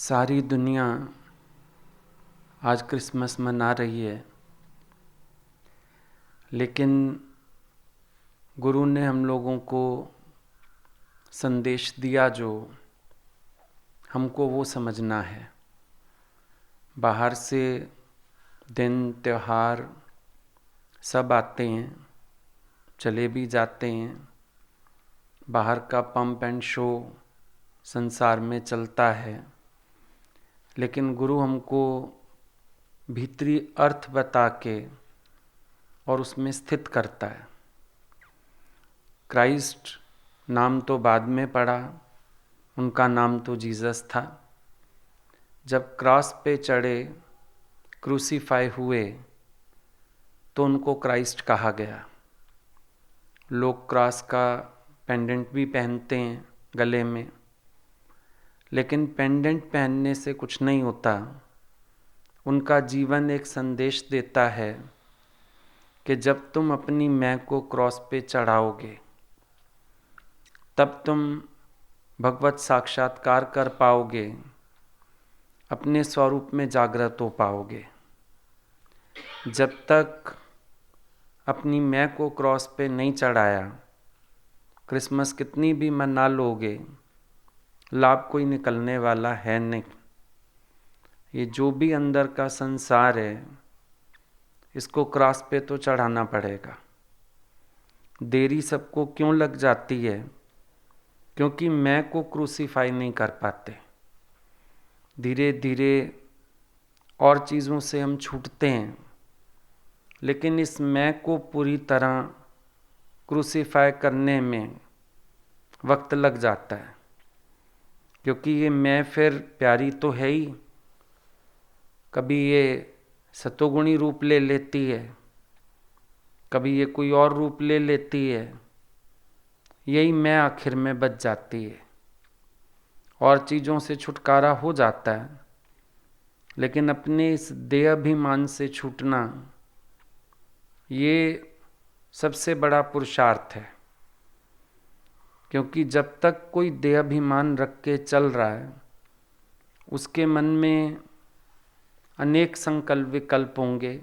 सारी दुनिया आज क्रिसमस मना रही है, लेकिन गुरु ने हम लोगों को संदेश दिया जो हमको वो समझना है। बाहर से दिन त्योहार सब आते हैं, चले भी जाते हैं। बाहर का पंप एंड शो संसार में चलता है, लेकिन गुरु हमको भीतरी अर्थ बता के और उसमें स्थित करता है। क्राइस्ट नाम तो बाद में पड़ा, उनका नाम तो जीसस था। जब क्रॉस पे चढ़े, क्रूसीफाई हुए, तो उनको क्राइस्ट कहा गया। लोग क्रॉस का पेंडेंट भी पहनते हैं गले में, लेकिन पेंडेंट पहनने से कुछ नहीं होता। उनका जीवन एक संदेश देता है कि जब तुम अपनी मैं को क्रॉस पे चढ़ाओगे, तब तुम भगवत साक्षात्कार कर पाओगे, अपने स्वरूप में जागृत हो पाओगे। जब तक अपनी मैं को क्रॉस पे नहीं चढ़ाया, क्रिसमस कितनी भी मना लोगे, लाभ कोई निकलने वाला है नहीं। ये जो भी अंदर का संसार है, इसको क्रॉस पे तो चढ़ाना पड़ेगा। देरी सबको क्यों लग जाती है? क्योंकि मैं को क्रूसीफाई नहीं कर पाते। धीरे धीरे और चीज़ों से हम छूटते हैं, लेकिन इस मैं को पूरी तरह क्रूसीफाई करने में वक्त लग जाता है। क्योंकि ये मैं फिर प्यारी तो है ही, कभी ये सतोगुणी रूप ले लेती है, कभी ये कोई और रूप ले लेती है। यही मैं आखिर में बच जाती है और चीज़ों से छुटकारा हो जाता है। लेकिन अपने इस देह अभिमान से छूटना, ये सबसे बड़ा पुरुषार्थ है। क्योंकि जब तक कोई देह अभिमान रख के चल रहा है, उसके मन में अनेक संकल्प विकल्प होंगे,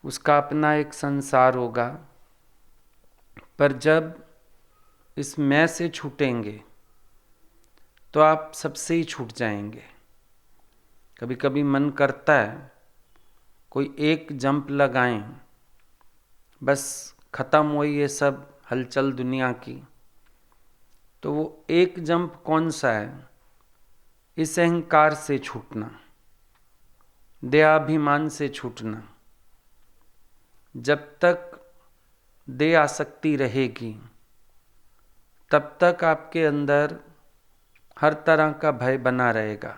उसका अपना एक संसार होगा। पर जब इस मैं से छूटेंगे, तो आप सबसे ही छूट जाएंगे। कभी कभी मन करता है कोई एक जंप लगाएं, बस ख़त्म हो ये सब हलचल दुनिया की। तो वो एक जंप कौन सा है? इस अहंकार से छूटना, देहाभिमान से छूटना। जब तक देह आसक्ति रहेगी, तब तक आपके अंदर हर तरह का भय बना रहेगा।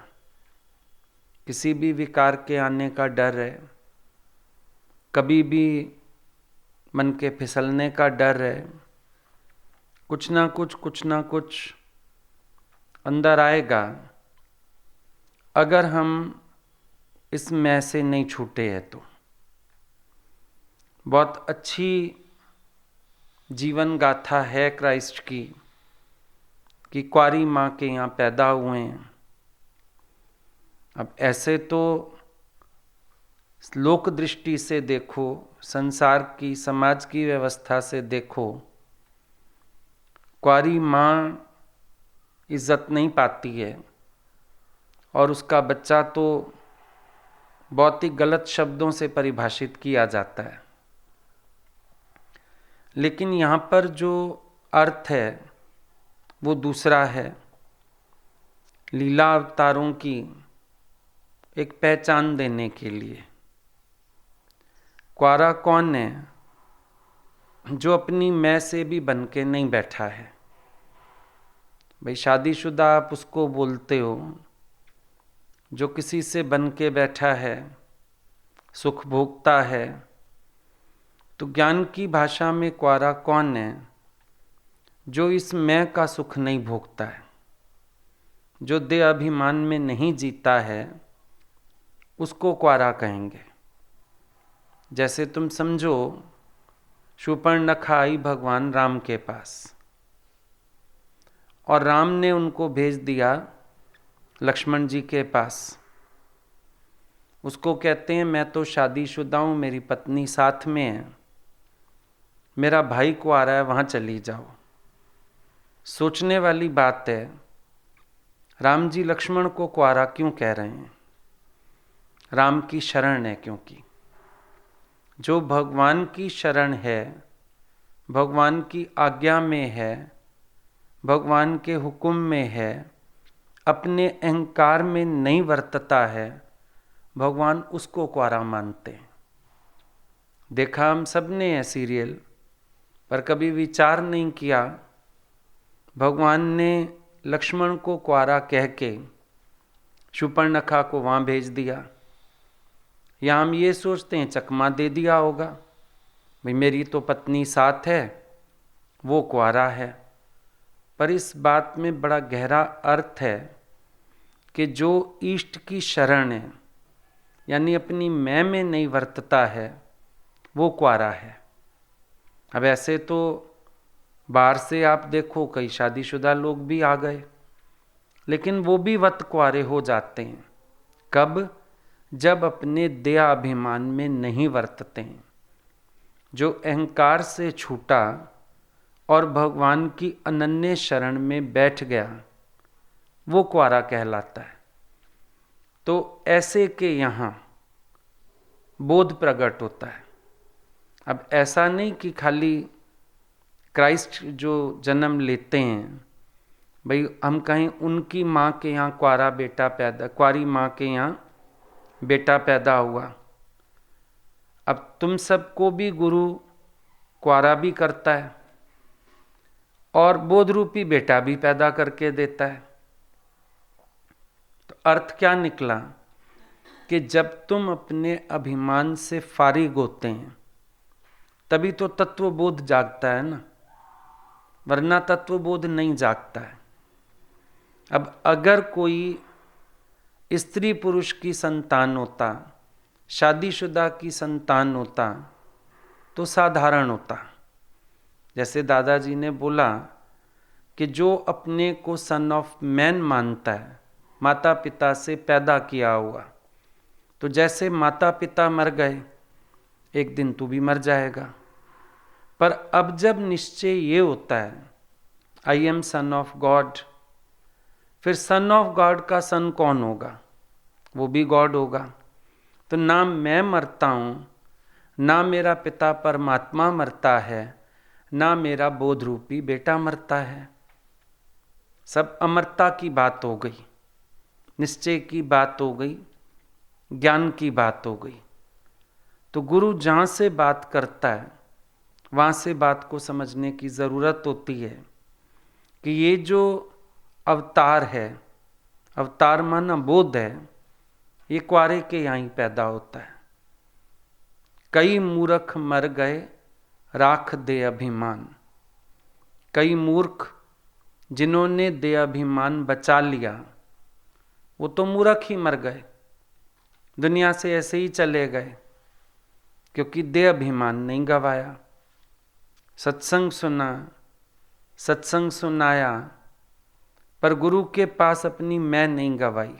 किसी भी विकार के आने का डर है, कभी भी मन के फिसलने का डर है। कुछ ना कुछ अंदर आएगा, अगर हम इस मैं से नहीं छूटे हैं तो। बहुत अच्छी जीवन गाथा है क्राइस्ट की, कि कुंवारी माँ के यहाँ पैदा हुए हैं। अब ऐसे तो लोक दृष्टि से देखो, संसार की समाज की व्यवस्था से देखो, कुंवारी माँ इज्जत नहीं पाती है और उसका बच्चा तो बहुत ही गलत शब्दों से परिभाषित किया जाता है। लेकिन यहाँ पर जो अर्थ है वो दूसरा है। लीला अवतारों की एक पहचान देने के लिए। कुंवारा कौन है? जो अपनी मैं से भी बन के नहीं बैठा है। भाई शादीशुदा आप उसको बोलते हो, जो किसी से बन के बैठा है, सुख भोगता है। तो ज्ञान की भाषा में कुंवारा कौन है? जो इस मैं का सुख नहीं भोगता है, जो देह अभिमान में नहीं जीता है, उसको कुंवारा कहेंगे। जैसे तुम समझो, शूर्पणखा आई भगवान राम के पास और राम ने उनको भेज दिया लक्ष्मण जी के पास। उसको कहते हैं मैं तो शादीशुदा हूँ, मेरी पत्नी साथ में है, मेरा भाई को आ रहा है, वहाँ चली जाओ। सोचने वाली बात है, राम जी लक्ष्मण को कुआरा क्यों कह रहे हैं? राम की शरण है, क्योंकि जो भगवान की शरण है, भगवान की आज्ञा में है, भगवान के हुक्म में है, अपने अहंकार में नहीं वर्तता है, भगवान उसको कुआरा मानते हैं। देखा हम सब ने है सीरियल, पर कभी विचार नहीं किया भगवान ने लक्ष्मण को कुआरा कह के शूर्पणखा को वहाँ भेज दिया। या हम ये सोचते हैं चकमा दे दिया होगा, भाई मेरी तो पत्नी साथ है, वो कुआरा है। पर इस बात में बड़ा गहरा अर्थ है कि जो इष्ट की शरण है, यानी अपनी मैं में नहीं वर्तता है, वो कुआरा है। अब ऐसे तो बाहर से आप देखो कई शादीशुदा लोग भी आ गए, लेकिन वो भी वत कुआरे हो जाते हैं। कब? जब अपने देहाभिमान में नहीं वर्तते हैं। जो अहंकार से छूटा और भगवान की अनन्य शरण में बैठ गया, वो कुआरा कहलाता है। तो ऐसे के यहाँ बोध प्रकट होता है। अब ऐसा नहीं कि खाली क्राइस्ट जो जन्म लेते हैं, भाई हम कहें उनकी माँ के यहाँ कुआरी माँ के यहाँ बेटा पैदा हुआ। अब तुम सबको भी गुरु कुआरा भी करता है और बोध रूपी बेटा भी पैदा करके देता है। तो अर्थ क्या निकला कि जब तुम अपने अभिमान से फारिग होते हैं, तभी तो तत्वबोध जागता है ना, वरना तत्वबोध नहीं जागता है। अब अगर कोई स्त्री पुरुष की संतान होता, शादीशुदा की संतान होता, तो साधारण होता। जैसे दादाजी ने बोला कि जो अपने को सन ऑफ मैन मानता है, माता पिता से पैदा किया हुआ, तो जैसे माता पिता मर गए, एक दिन तू भी मर जाएगा। पर अब जब निश्चय ये होता है आई एम सन ऑफ गॉड, फिर सन ऑफ गॉड का सन कौन होगा? वो भी गॉड होगा। तो ना मैं मरता हूँ, ना मेरा पिता परमात्मा मरता है, ना मेरा बोध रूपी बेटा मरता है। सब अमरता की बात हो गई, निश्चय की बात हो गई, ज्ञान की बात हो गई। तो गुरु जहाँ से बात करता है, वहाँ से बात को समझने की ज़रूरत होती है कि ये जो अवतार है, अवतार माना बोध है, ये कुआरे के यहाँ ही पैदा होता है। कई मूर्ख मर गए राख दे अभिमान। कई मूर्ख जिन्होंने दे अभिमान बचा लिया, वो तो मूर्ख ही मर गए, दुनिया से ऐसे ही चले गए, क्योंकि दे अभिमान नहीं गवाया। सत्संग सुना, सत्संग सुनाया, पर गुरु के पास अपनी मैं नहीं गवाई,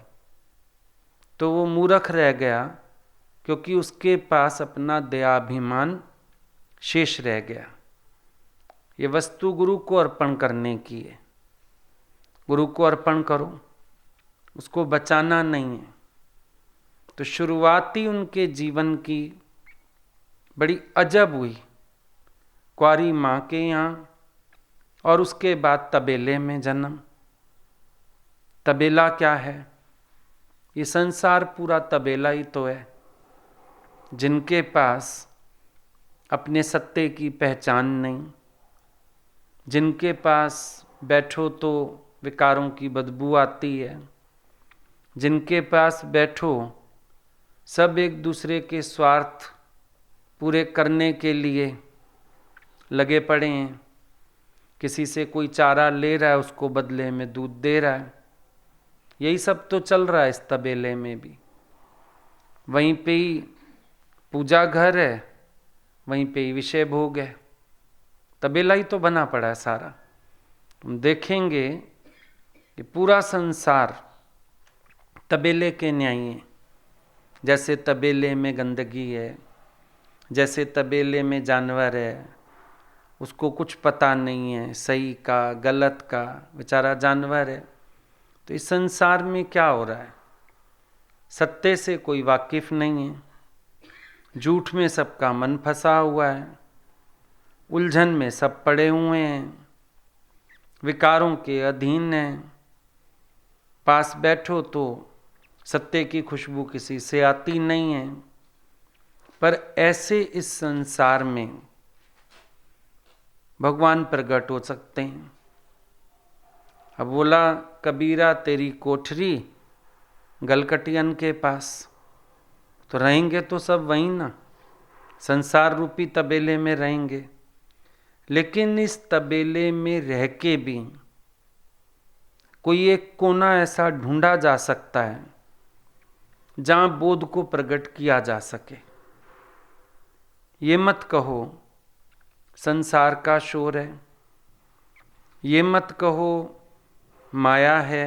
तो वो मूर्ख रह गया, क्योंकि उसके पास अपना दयाभिमान शेष रह गया। ये वस्तु गुरु को अर्पण करने की है। गुरु को अर्पण करो, उसको बचाना नहीं है। तो शुरुआती उनके जीवन की बड़ी अजब हुई, कुआरी माँ के यहाँ, और उसके बाद तबेले में जन्म। तबेला क्या है? ये संसार पूरा तबेला ही तो है। जिनके पास अपने सत्ते की पहचान नहीं, जिनके पास बैठो तो विकारों की बदबू आती है, जिनके पास बैठो सब एक दूसरे के स्वार्थ पूरे करने के लिए लगे पड़े हैं। किसी से कोई चारा ले रहा है, उसको बदले में दूध दे रहा है। यही सब तो चल रहा है इस तबेले में भी। वहीं पे ही पूजा घर है, वहीं पे ही विषय भोग है। तबेला ही तो बना पड़ा है सारा। तुम देखेंगे कि पूरा संसार तबेले के न्याय हैं। जैसे तबेले में गंदगी है, जैसे तबेले में जानवर है, उसको कुछ पता नहीं है सही का गलत का, बेचारा जानवर है। तो इस संसार में क्या हो रहा है, सत्य से कोई वाकिफ नहीं है, झूठ में सबका मन फंसा हुआ है, उलझन में सब पड़े हुए हैं, विकारों के अधीन हैं। पास बैठो तो सत्य की खुशबू किसी से आती नहीं है। पर ऐसे इस संसार में भगवान प्रकट हो सकते हैं। अब बोला कबीरा तेरी कोठरी गलकटियन के पास, तो रहेंगे तो सब वहीं ना, संसार रूपी तबेले में रहेंगे। लेकिन इस तबेले में रह के भी कोई एक कोना ऐसा ढूंढा जा सकता है जहां बोध को प्रकट किया जा सके। ये मत कहो संसार का शोर है, ये मत कहो माया है।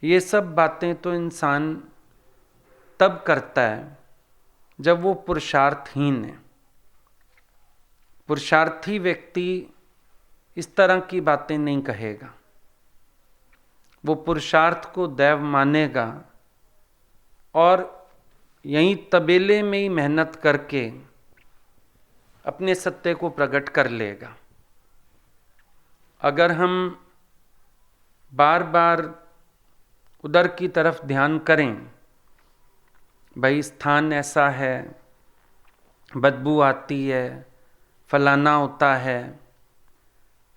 ये सब बातें तो इंसान तब करता है जब वो पुरुषार्थहीन है। पुरुषार्थी व्यक्ति इस तरह की बातें नहीं कहेगा, वो पुरुषार्थ को दैव मानेगा और यहीं तबेले में ही मेहनत करके अपने सत्य को प्रकट कर लेगा। अगर हम बार बार उधर की तरफ ध्यान करें, भाई स्थान ऐसा है, बदबू आती है, फलाना होता है,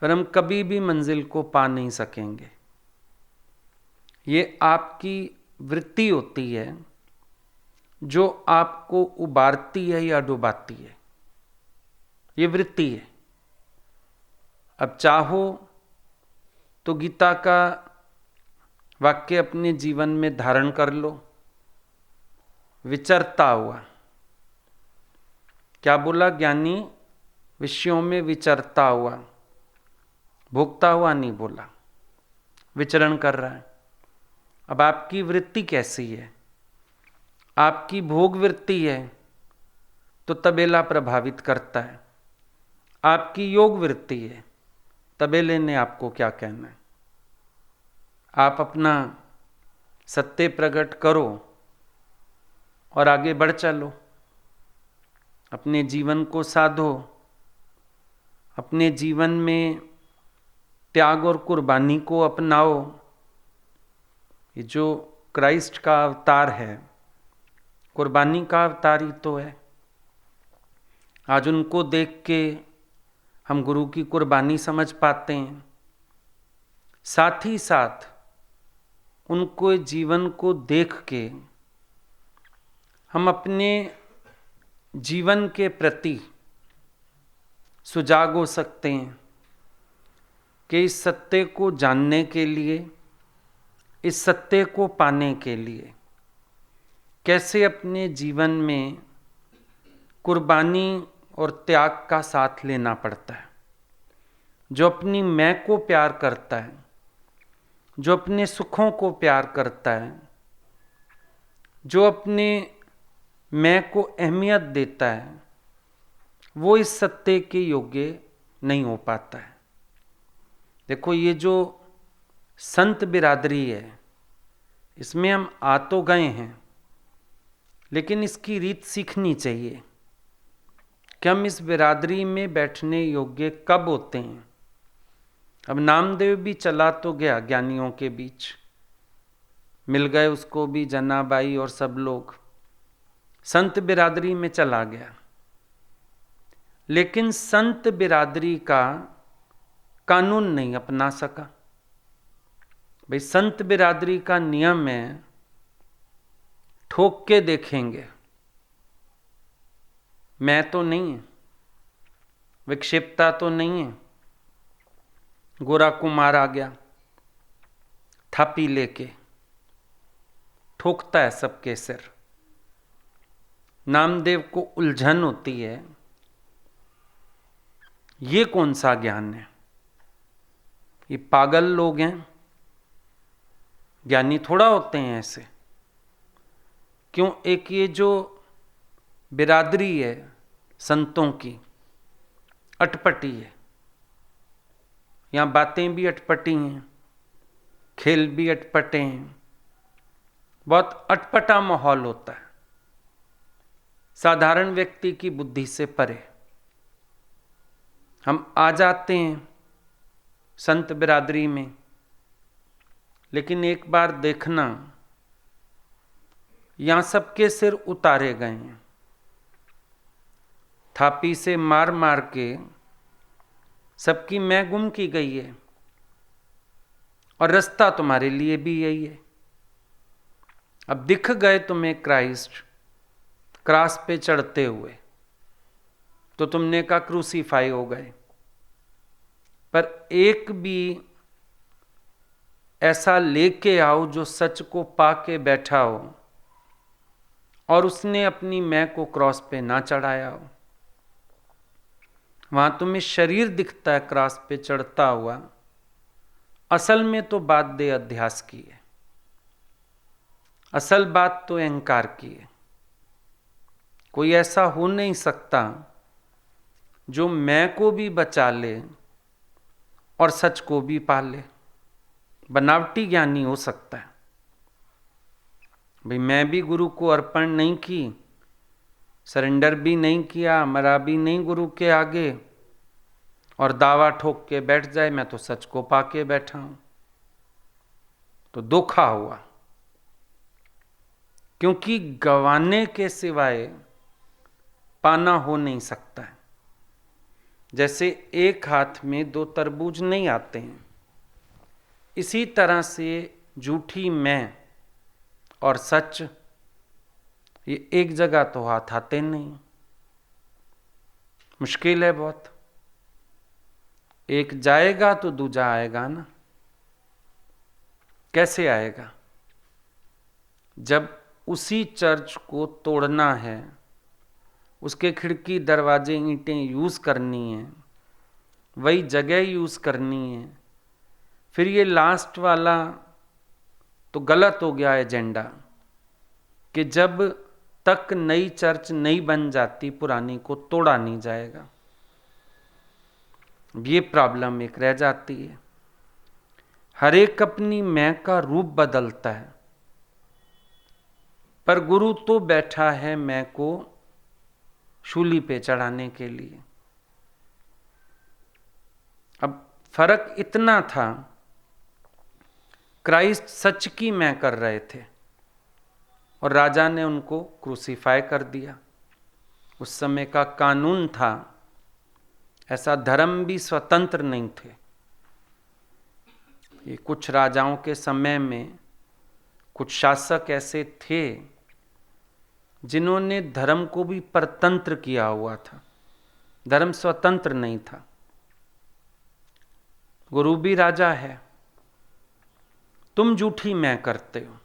पर हम कभी भी मंजिल को पा नहीं सकेंगे। ये आपकी वृत्ति होती है जो आपको उबारती है या डुबाती है, ये वृत्ति है। अब चाहो तो गीता का वाक्य अपने जीवन में धारण कर लो, विचरता हुआ। क्या बोला ज्ञानी, विषयों में विचरता हुआ, भोगता हुआ नहीं बोला, विचरण कर रहा है। अब आपकी वृत्ति कैसी है, आपकी भोग वृत्ति है तो तबेला प्रभावित करता है। आपकी योग वृत्ति है, तबेले ने आपको क्या कहना है। आप अपना सत्य प्रकट करो और आगे बढ़ चलो, अपने जीवन को साधो, अपने जीवन में त्याग और कुर्बानी को अपनाओ। ये जो क्राइस्ट का अवतार है, कुर्बानी का अवतार ही तो है। आज उनको देख के हम गुरु की कुर्बानी समझ पाते हैं, साथ ही साथ उनको जीवन को देख के हम अपने जीवन के प्रति सुजाग हो सकते हैं कि इस सत्य को जानने के लिए, इस सत्य को पाने के लिए कैसे अपने जीवन में कुर्बानी और त्याग का साथ लेना पड़ता है। जो अपनी मैं को प्यार करता है, जो अपने सुखों को प्यार करता है, जो अपने मैं को अहमियत देता है, वो इस सत्य के योग्य नहीं हो पाता है। देखो ये जो संत बिरादरी है, इसमें हम आ तो गए हैं, लेकिन इसकी रीत सीखनी चाहिए कि हम इस बिरादरी में बैठने योग्य कब होते हैं। अब नामदेव भी चला तो गया ज्ञानियों के बीच, मिल गए उसको भी जनाबाई और सब लोग, संत बिरादरी में चला गया। लेकिन संत बिरादरी का कानून नहीं अपना सका। भाई संत बिरादरी का नियम है, ठोक के देखेंगे, मैं तो नहीं है, विक्षिप्तता तो नहीं है। गोरा कुमार आ गया थापी लेके, ठोकता है सबके सिर। नामदेव को उलझन होती है, ये कौन सा ज्ञान है, ये पागल लोग हैं, ज्ञानी थोड़ा होते हैं ऐसे। क्यों? एक ये जो बिरादरी है संतों की, अटपटी है। यहाँ बातें भी अटपटी हैं, खेल भी अटपटे हैं, बहुत अटपटा माहौल होता है, साधारण व्यक्ति की बुद्धि से परे। हम आ जाते हैं संत बिरादरी में, लेकिन एक बार देखना, यहां सबके सिर उतारे गए हैं, थापी से मार मार के सबकी मैं गुम की गई है, और रास्ता तुम्हारे लिए भी यही है। अब दिख गए तुम्हें क्राइस्ट क्रॉस पे चढ़ते हुए, तो तुमने कहा क्रूसीफाई हो गए। पर एक भी ऐसा लेके आओ जो सच को पाके बैठा हो और उसने अपनी मैं को क्रॉस पे ना चढ़ाया हो। वहां तुम्हें शरीर दिखता है क्रॉस पे चढ़ता हुआ, असल में तो बात दे अध्यास की है, असल बात तो अहंकार की है। कोई ऐसा हो नहीं सकता जो मैं को भी बचा ले और सच को भी पाले। बनावटी ज्ञानी हो सकता है, भाई मैं भी गुरु को अर्पण नहीं की, सरेंडर भी नहीं किया, मरा भी नहीं गुरु के आगे, और दावा ठोक के बैठ जाए मैं तो सच को पाके बैठा हूं, तो धोखा हुआ। क्योंकि गंवाने के सिवाय पाना हो नहीं सकता है। जैसे एक हाथ में दो तरबूज नहीं आते हैं, इसी तरह से झूठी मैं और सच ये एक जगह तो हाथ आते नहीं, मुश्किल है बहुत। एक जाएगा तो दूजा आएगा ना। कैसे आएगा? जब उसी चर्च को तोड़ना है, उसके खिड़की दरवाजे ईंटें यूज करनी है, वही जगह यूज करनी है, फिर ये लास्ट वाला तो गलत हो गया एजेंडा कि जब तक नई चर्च नहीं बन जाती पुरानी को तोड़ा नहीं जाएगा। ये प्रॉब्लम एक रह जाती है। हर एक अपनी मैं का रूप बदलता है, पर गुरु तो बैठा है मैं को शूली पे चढ़ाने के लिए। अब फर्क इतना था, क्राइस्ट सच की मैं कर रहे थे और राजा ने उनको क्रूसीफाई कर दिया। उस समय का कानून था, ऐसा धर्म भी स्वतंत्र नहीं थे। ये कुछ राजाओं के समय में कुछ शासक ऐसे थे जिन्होंने धर्म को भी परतंत्र किया हुआ था, धर्म स्वतंत्र नहीं था। गुरु भी राजा है, तुम झूठी मैं करते हो,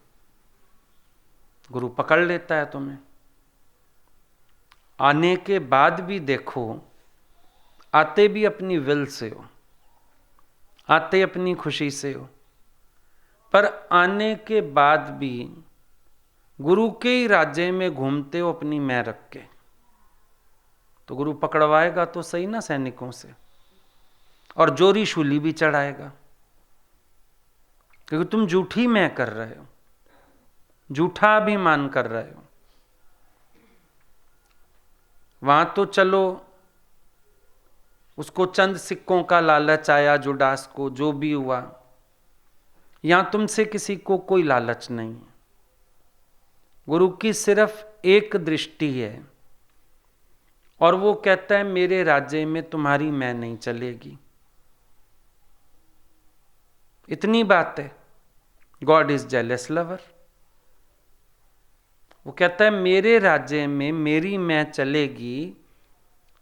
गुरु पकड़ लेता है तुम्हें। आने के बाद भी देखो, आते भी अपनी विल से हो, आते अपनी खुशी से हो, पर आने के बाद भी गुरु के ही राज्य में घूमते हो अपनी मैं रख के, तो गुरु पकड़वाएगा तो सही ना सैनिकों से, और जोरी शूली भी चढ़ाएगा, क्योंकि तुम झूठी मैं कर रहे हो, झूठा अभिमान कर रहे हो। वहां तो चलो उसको चंद सिक्कों का लालच आया, जुडास को जो भी हुआ, यहां तुमसे किसी को कोई लालच नहीं है। गुरु की सिर्फ एक दृष्टि है, और वो कहता है मेरे राज्य में तुम्हारी मैं नहीं चलेगी। इतनी बात है। God is jealous lover. वो कहता है मेरे राज्य में मेरी मैं चलेगी,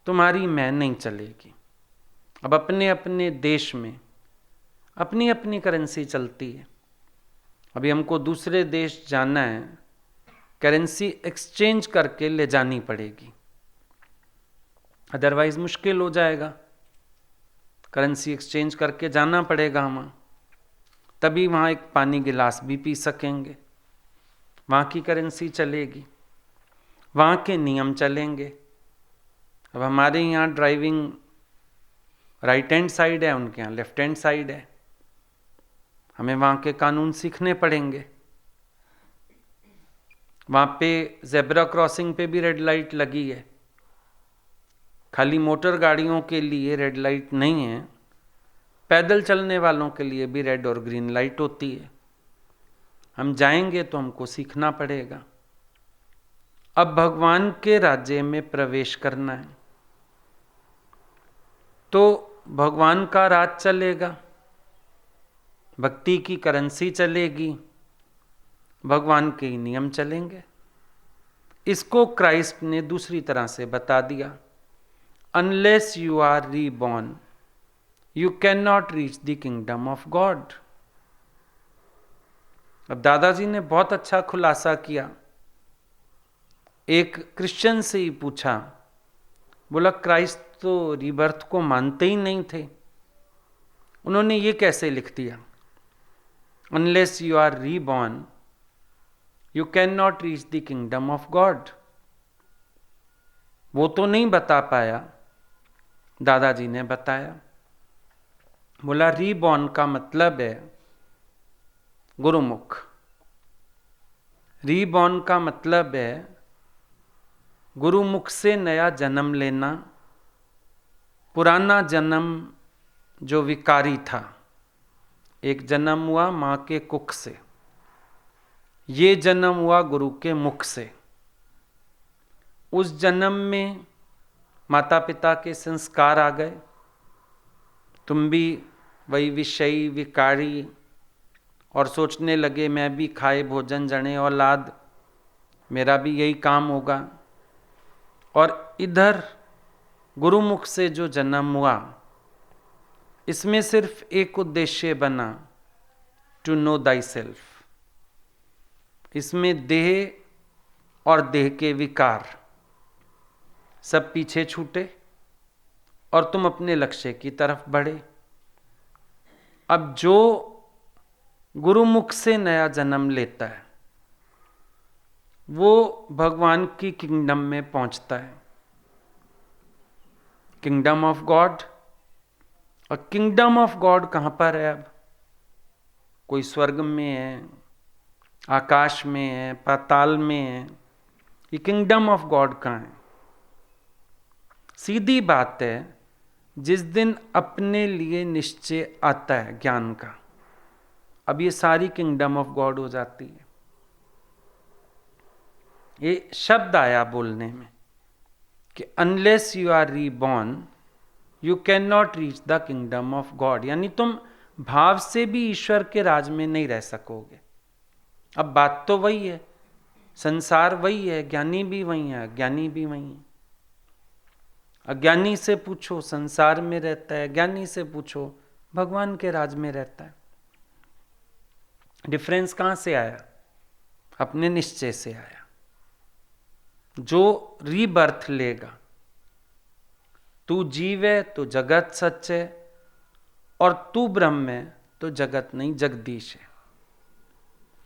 तुम्हारी मैं नहीं चलेगी। अब अपने अपने देश में अपनी अपनी करेंसी चलती है। अभी हमको दूसरे देश जाना है, करेंसी एक्सचेंज करके ले जानी पड़ेगी, अदरवाइज मुश्किल हो जाएगा। करेंसी एक्सचेंज करके जाना पड़ेगा हमें। तभी वहाँ एक पानी गिलास भी पी सकेंगे, वहाँ की करेंसी चलेगी, वहाँ के नियम चलेंगे। अब हमारे यहाँ ड्राइविंग राइट हैंड साइड है, उनके यहाँ लेफ्ट हैंड साइड है, हमें वहाँ के कानून सीखने पड़ेंगे। वहाँ पे ज़ेब्रा क्रॉसिंग पे भी रेड लाइट लगी है, खाली मोटर गाड़ियों के लिए रेड लाइट नहीं है, पैदल चलने वालों के लिए भी रेड और ग्रीन लाइट होती है। हम जाएंगे तो हमको सीखना पड़ेगा। अब भगवान के राज्य में प्रवेश करना है तो भगवान का राज चलेगा, भक्ति की करेंसी चलेगी, भगवान के ही नियम चलेंगे। इसको क्राइस्ट ने दूसरी तरह से बता दिया, unless you are reborn you can not reach the kingdom of God. अब दादाजी ने बहुत अच्छा खुलासा किया। एक क्रिश्चियन से ही पूछा, बोला क्राइस्ट तो रीबर्थ को मानते ही नहीं थे, उन्होंने ये कैसे लिख दिया, unless you are reborn you can not reach the kingdom of God. वो तो नहीं बता पाया, दादाजी ने बताया। बोला रीबॉर्न का मतलब है गुरुमुख, रीबॉर्न का मतलब है गुरुमुख से नया जन्म लेना। पुराना जन्म जो विकारी था, एक जन्म हुआ माँ के कुख से, ये जन्म हुआ गुरु के मुख से। उस जन्म में माता पिता के संस्कार आ गए, तुम भी वही विषयी विकारी और सोचने लगे मैं भी खाए भोजन जने औलाद, मेरा भी यही काम होगा। और इधर गुरुमुख से जो जन्म हुआ, इसमें सिर्फ एक उद्देश्य बना, टू नो दाई सेल्फ। इसमें देह और देह के विकार सब पीछे छूटे और तुम अपने लक्ष्य की तरफ बढ़े। अब जो गुरुमुख से नया जन्म लेता है वो भगवान की किंगडम में पहुंचता है, किंगडम ऑफ गॉड। और किंगडम ऑफ गॉड कहाँ पर है? अब कोई स्वर्ग में है, आकाश में है, पाताल में है, ये किंगडम ऑफ गॉड कहाँ है? सीधी बात है, जिस दिन अपने लिए निश्चय आता है ज्ञान का, अब ये सारी किंगडम ऑफ गॉड हो जाती है। ये शब्द आया बोलने में कि unless you are reborn you can not reach the kingdom of God, यानी तुम भाव से भी ईश्वर के राज में नहीं रह सकोगे। अब बात तो वही है, संसार वही है, ज्ञानी भी वही है, अज्ञानी भी वही है। अज्ञानी से पूछो संसार में रहता है, ज्ञानी से पूछो भगवान के राज में रहता है। डिफरेंस कहाँ से आया? अपने निश्चय से आया। जो रीबर्थ लेगा, तू जीव है तो जगत सच है, और तू ब्रह्म है तो जगत नहीं जगदीश है।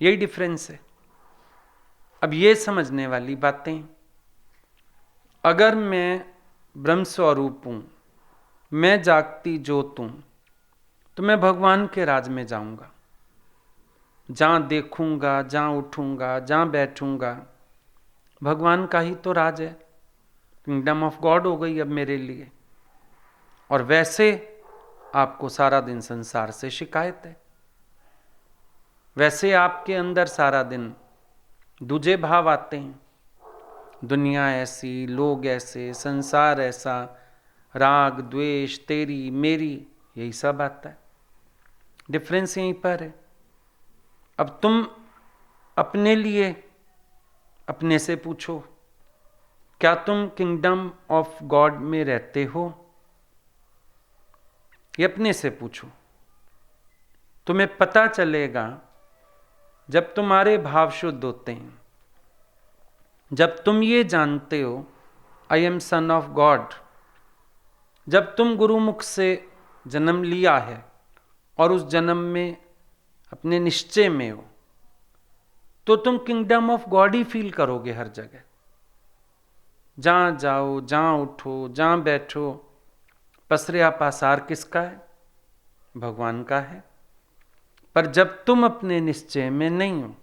यही डिफरेंस है। अब ये समझने वाली बातें, अगर मैं ब्रह्म स्वरूप हूं, मैं जागती ज्योत हूं, तो मैं भगवान के राज में जाऊंगा। जहां देखूंगा, जहां उठूंगा, जहां बैठूंगा, भगवान का ही तो राज है। किंगडम ऑफ गॉड हो गई अब मेरे लिए। और वैसे आपको सारा दिन संसार से शिकायत है, वैसे आपके अंदर सारा दिन दूजे भाव आते हैं, दुनिया ऐसी, लोग ऐसे, संसार ऐसा, राग द्वेष, तेरी मेरी, यही सब आता है। डिफरेंस यहीं पर है। अब तुम अपने लिए अपने से पूछो, क्या तुम किंगडम ऑफ गॉड में रहते हो? ये अपने से पूछो। तुम्हें पता चलेगा जब तुम्हारे भाव शुद्ध होते हैं, जब तुम ये जानते हो आई एम सन ऑफ गॉड, जब तुम गुरुमुख से जन्म लिया है और उस जन्म में अपने निश्चय में हो, तो तुम kingdom of God he feel करोगे हर जगह। जहां जाओ, जहां उठो, जहां बैठो, पसरे पासार किसका है? भगवान का है। पर जब तुम अपने निश्चय में नहीं हो,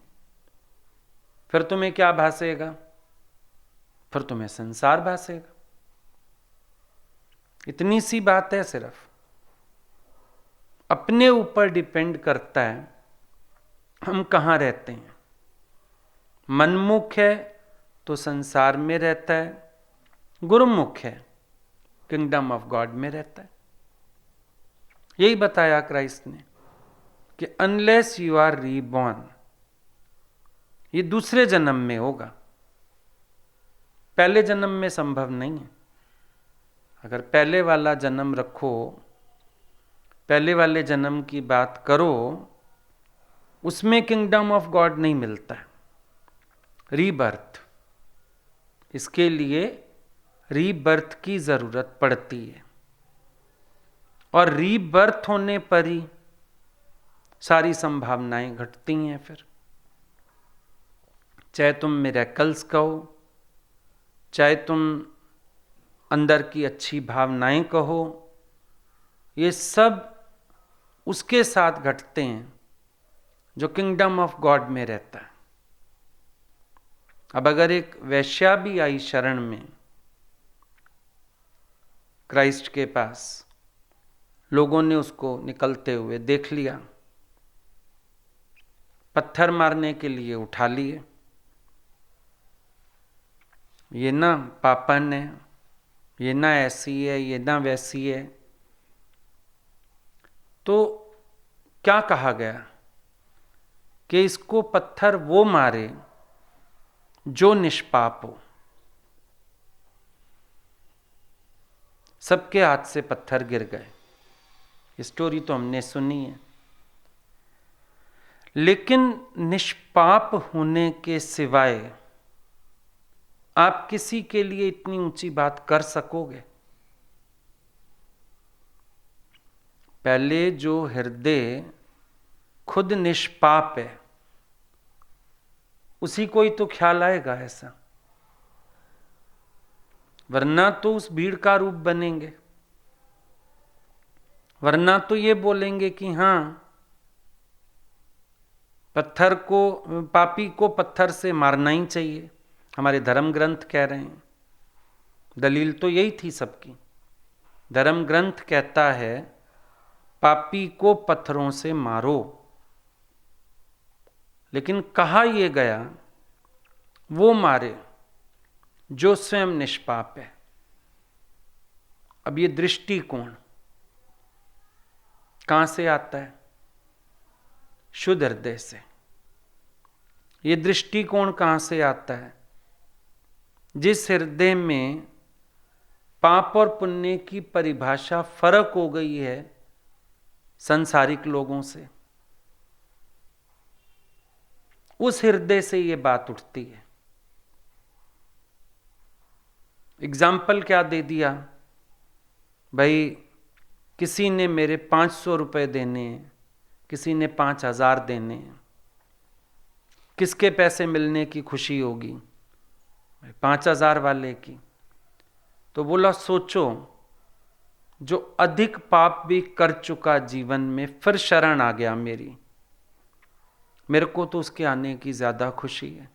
फिर तुम्हें क्या भासेगा? फिर तुम्हें संसार भासेगा। इतनी सी बात है, सिर्फ अपने ऊपर डिपेंड करता है हम कहाँ रहते हैं। मनमुख है तो संसार में रहता है, गुरुमुख है किंगडम ऑफ गॉड में रहता है। यही बताया क्राइस्ट ने कि अनलेस यू आर रीबॉर्न, ये दूसरे जन्म में होगा, पहले जन्म में संभव नहीं है। अगर पहले वाला जन्म रखो, पहले वाले जन्म की बात करो, उसमें किंगडम ऑफ गॉड नहीं मिलता है। रीबर्थ, इसके लिए रीबर्थ की जरूरत पड़ती है, और रीबर्थ होने पर ही सारी संभावनाएं घटती हैं। फिर चाहे तुम मिरेकल्स कहो, चाहे तुम अंदर की अच्छी भावनाएं कहो, ये सब उसके साथ घटते हैं जो किंगडम ऑफ गॉड में रहता है। अब अगर एक वैश्या भी आई शरण में क्राइस्ट के पास, लोगों ने उसको निकलते हुए देख लिया, पत्थर मारने के लिए उठा लिए, ये ना पापन है, ये ना ऐसी है, ये ना वैसी है, तो क्या कहा गया कि इसको पत्थर वो मारे जो निष्पाप हो। सबके हाथ से पत्थर गिर गए। स्टोरी तो हमने सुनी है, लेकिन निष्पाप होने के सिवाय आप किसी के लिए इतनी ऊंची बात कर सकोगे? पहले जो हृदय खुद निष्पाप है, उसी को ही तो ख्याल आएगा ऐसा, वरना तो उस भीड़ का रूप बनेंगे, वरना तो ये बोलेंगे कि हाँ, पत्थर को, पापी को पत्थर से मारना ही चाहिए, हमारे धर्म ग्रंथ कह रहे हैं। दलील तो यही थी सबकी। धर्म ग्रंथ कहता है पापी को पत्थरों से मारो, लेकिन कहा यह गया वो मारे जो स्वयं निष्पाप है। अब ये दृष्टिकोण कहां से आता है? शुद्ध हृदय से। ये दृष्टिकोण कहां से आता है? जिस हृदय में पाप और पुण्य की परिभाषा फर्क हो गई है संसारिक लोगों से, उस हृदय से ये बात उठती है। एग्जाम्पल क्या दे दिया भाई, किसी ने मेरे 500 रुपए देने हैं, किसी ने 5000 देने हैं, किसके पैसे मिलने की खुशी होगी? 5000 वाले की। तो बोला सोचो, जो अधिक पाप भी कर चुका जीवन में फिर शरण आ गया मेरी, मेरे को तो उसके आने की ज्यादा खुशी है।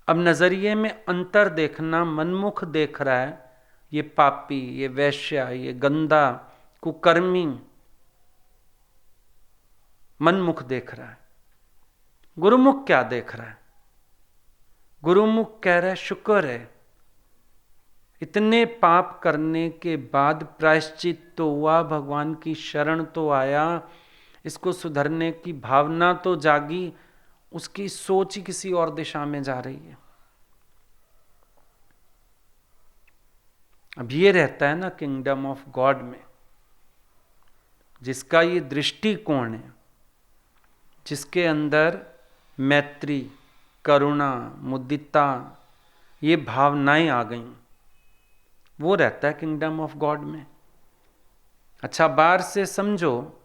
अब नजरिए में अंतर देखना, मनमुख देख रहा है ये पापी, ये वैश्या, ये गंदा, कुकर्मी, मनमुख देख रहा है। गुरुमुख क्या देख रहा है? गुरुमुख कह रहा है शुक्र है, इतने पाप करने के बाद प्रायश्चित तो हुआ, भगवान की शरण तो आया, इसको सुधरने की भावना तो जागी, उसकी सोच ही किसी और दिशा में जा रही है। अब ये रहता है ना किंगडम ऑफ गॉड में, जिसका ये दृष्टिकोण है, जिसके अंदर मैत्री, करुणा, मुदिता, ये भावनाएं आ गईं, वो रहता है किंगडम ऑफ गॉड में। अच्छा, बाहर से समझो,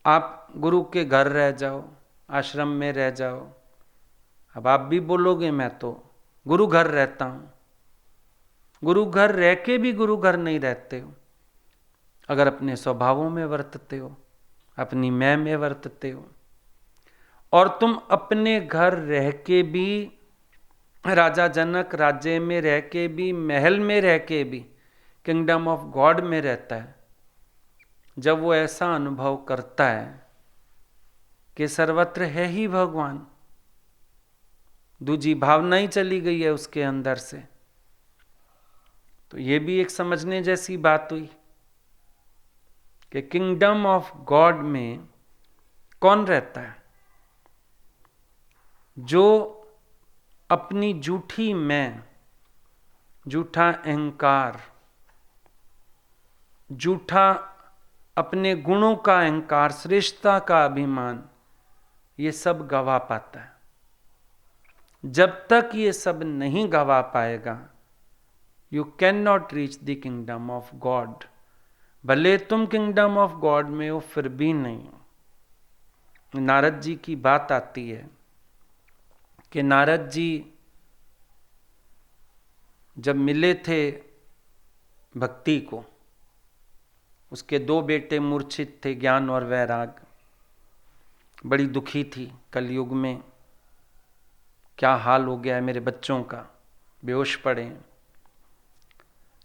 आप गुरु के घर रह जाओ, आश्रम में रह जाओ। अब आप भी बोलोगे मैं तो गुरु घर रहता हूं। गुरु घर रह के भी गुरु घर नहीं रहते हो अगर अपने स्वभावों में वर्तते हो, अपनी मैं में वर्तते हो। और तुम अपने घर रह के भी, राजा जनक राज्य में रह के भी, महल में रह के भी किंगडम ऑफ गॉड में रहता है। जब वो ऐसा अनुभव करता है कि सर्वत्र है ही भगवान, दूजी भावना ही चली गई है उसके अंदर से, तो ये भी एक समझने जैसी बात हुई कि किंगडम ऑफ गॉड में कौन रहता है? जो अपनी झूठी मैं, झूठा अहंकार, झूठा अपने गुणों का अहंकार, श्रेष्ठता का अभिमान, ये सब गवा पाता है। जब तक ये सब नहीं गवा पाएगा, you can not reach the kingdom of God. भले तुम किंगडम ऑफ गॉड में हो फिर भी नहीं हो। नारद जी की बात आती है कि नारद जी जब मिले थे भक्ति को, उसके 2 बेटे मूर्छित थे, ज्ञान और वैराग। बड़ी दुखी थी, कलयुग में क्या हाल हो गया है मेरे बच्चों का, बेहोश पड़े हैं।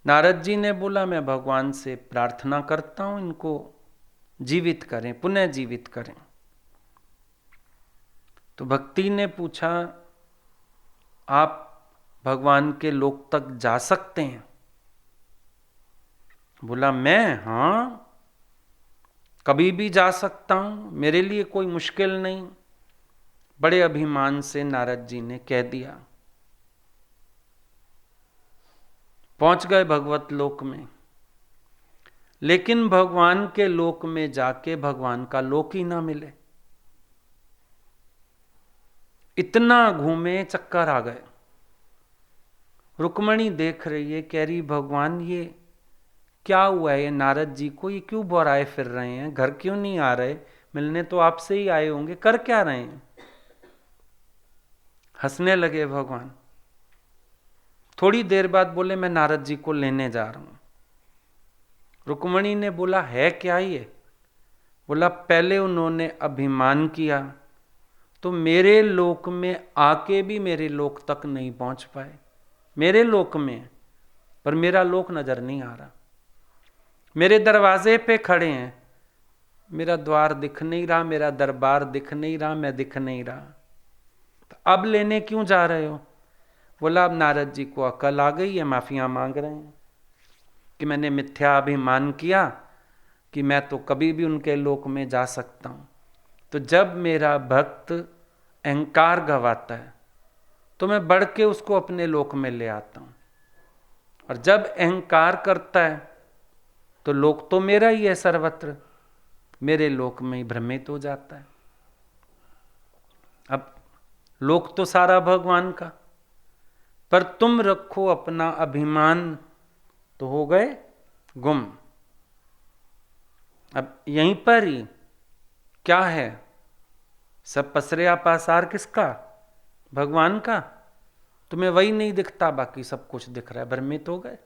नारद जी ने बोला मैं भगवान से प्रार्थना करता हूं इनको जीवित करें, पुनः जीवित करें। तो भक्ति ने पूछा आप भगवान के लोक तक जा सकते हैं? बोला मैं, हाँ कभी भी जा सकता हूं, मेरे लिए कोई मुश्किल नहीं। बड़े अभिमान से नारद जी ने कह दिया। पहुंच गए भगवत लोक में, लेकिन भगवान के लोक में जाके भगवान का लोक ही ना मिले। इतना घूमे, चक्कर आ गए। रुक्मणी देख रही है, कह रही भगवान ये क्या हुआ है, ये नारद जी को ये क्यों बोराए फिर रहे हैं, घर क्यों नहीं आ रहे, मिलने तो आपसे ही आए होंगे, कर क्या रहे हैं? हंसने लगे भगवान। थोड़ी देर बाद बोले मैं नारद जी को लेने जा रहा हूं। रुक्मणी ने बोला है क्या ये? बोला पहले उन्होंने अभिमान किया तो मेरे लोक में आके भी मेरे लोक तक नहीं पहुंच पाए। मेरे लोक में, पर मेरा लोक नजर नहीं आ रहा। मेरे दरवाजे पे खड़े हैं, मेरा द्वार दिख नहीं रहा, मेरा दरबार दिख नहीं रहा, मैं दिख नहीं रहा। तो अब लेने क्यों जा रहे हो? बोला अब नारद जी को अकल आ गई है, माफिया मांग रहे हैं कि मैंने मिथ्या अभिमान किया कि मैं तो कभी भी उनके लोक में जा सकता हूं। तो जब मेरा भक्त अहंकार गवाता है तो मैं बढ़ के उसको अपने लोक में ले आता हूं, और जब अहंकार करता है तो लोक तो मेरा ही है सर्वत्र, मेरे लोक में ही भ्रमित हो जाता है। अब लोक तो सारा भगवान का, पर तुम रखो अपना अभिमान तो हो गए गुम। अब यहीं पर ही क्या है, सब पसरिया पासार किसका? भगवान का। तुम्हें वही नहीं दिखता, बाकी सब कुछ दिख रहा है, भ्रमित हो गए।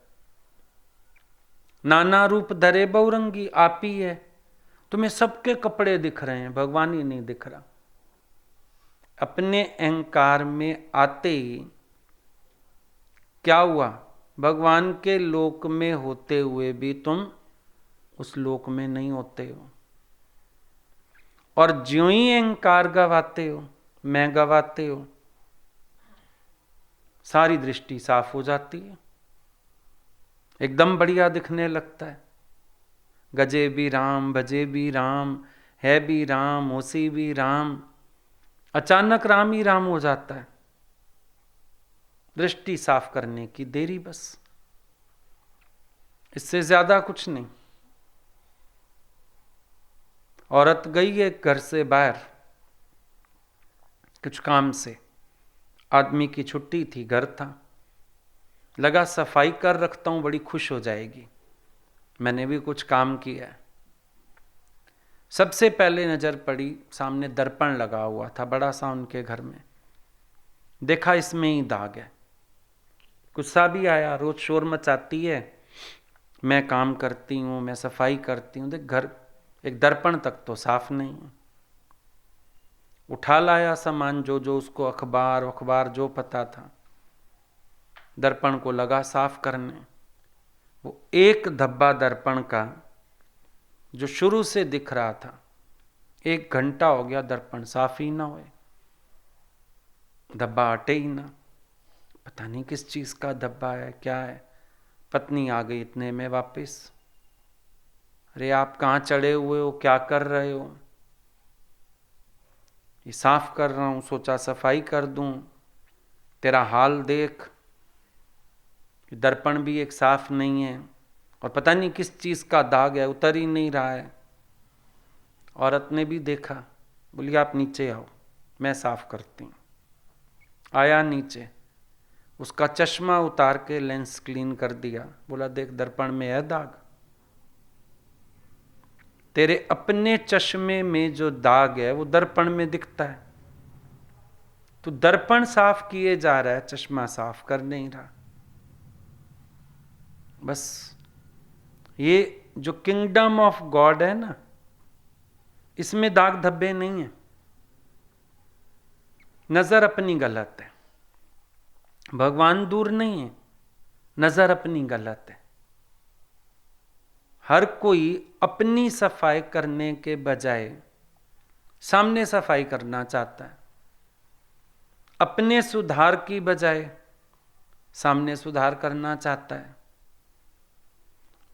नाना रूप धरे बहुरंगी, आप ही है, तुम्हें सबके कपड़े दिख रहे हैं, भगवान ही नहीं दिख रहा। अपने अहंकार में आते ही क्या हुआ? भगवान के लोक में होते हुए भी तुम उस लोक में नहीं होते हो, और ज्यों ही अहंकार गवाते हो, मैं गवाते हो, सारी दृष्टि साफ हो जाती है, एकदम बढ़िया दिखने लगता है। गजे भी राम, भजे भी राम, है भी राम, होसी भी राम, अचानक राम ही राम हो जाता है। दृष्टि साफ करने की देरी बस, इससे ज्यादा कुछ नहीं। औरत गई है घर से बाहर कुछ काम से, आदमी की छुट्टी थी, घर था, लगा सफाई कर रखता हूं, बड़ी खुश हो जाएगी, मैंने भी कुछ काम किया है। सबसे पहले नजर पड़ी, सामने दर्पण लगा हुआ था बड़ा सा उनके घर में। देखा इसमें ही दाग है। गुस्सा भी आया, रोज शोर मचाती है, मैं काम करती हूँ, मैं सफाई करती हूँ, देख घर एक दर्पण तक तो साफ नहीं है। उठा लाया सामान जो जो उसको, अखबार जो पता था, दर्पण को लगा साफ करने। वो एक धब्बा दर्पण का जो शुरू से दिख रहा था, 1 घंटा हो गया दर्पण साफ ही ना हुए, धब्बा हटे ही ना। पता नहीं किस चीज का धब्बा है, क्या है। पत्नी आ गई इतने में वापस, अरे आप कहाँ चढ़े हुए हो, क्या कर रहे हो। ये साफ कर रहा हूं, सोचा सफाई कर दूं, तेरा हाल देख, दर्पण भी एक साफ नहीं है और पता नहीं किस चीज का दाग है, उतर ही नहीं रहा है। औरत ने भी देखा, बोली आप नीचे आओ, मैं साफ करती हूँ। आया नीचे, उसका चश्मा उतार के लेंस क्लीन कर दिया, बोला देख दर्पण में है दाग, तेरे अपने चश्मे में जो दाग है वो दर्पण में दिखता है। तू दर्पण साफ किए जा रहा है, चश्मा साफ कर नहीं रहा। बस ये जो किंगडम ऑफ गॉड है ना, इसमें दाग धब्बे नहीं है। नजर अपनी गलत है, भगवान दूर नहीं है, नजर अपनी गलत है। हर कोई अपनी सफाई करने के बजाय सामने सफाई करना चाहता है, अपने सुधार की बजाय सामने सुधार करना चाहता है,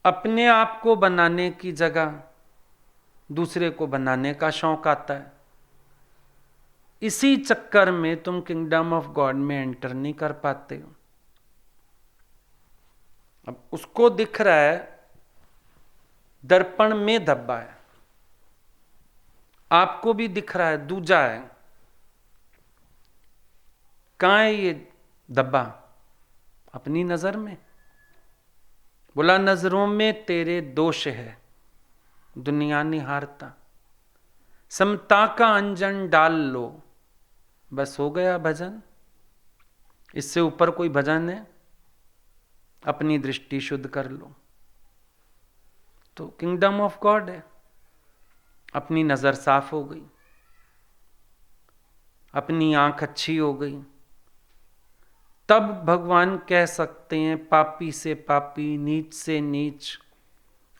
अपने आप को बनाने की जगह दूसरे को बनाने का शौक आता है। इसी चक्कर में तुम किंगडम ऑफ गॉड में एंटर नहीं कर पाते हो। अब उसको दिख रहा है दर्पण में धब्बा है, आपको भी दिख रहा है दूजा है। कहां है ये धब्बा? अपनी नजर में। बोला नजरों में तेरे दोष है, दुनिया निहारता, समता का अंजन डाल लो, बस हो गया भजन। इससे ऊपर कोई भजन है? अपनी दृष्टि शुद्ध कर लो तो किंगडम ऑफ गॉड है। अपनी नजर साफ हो गई, अपनी आंख अच्छी हो गई, तब भगवान कह सकते हैं पापी से पापी, नीच से नीच,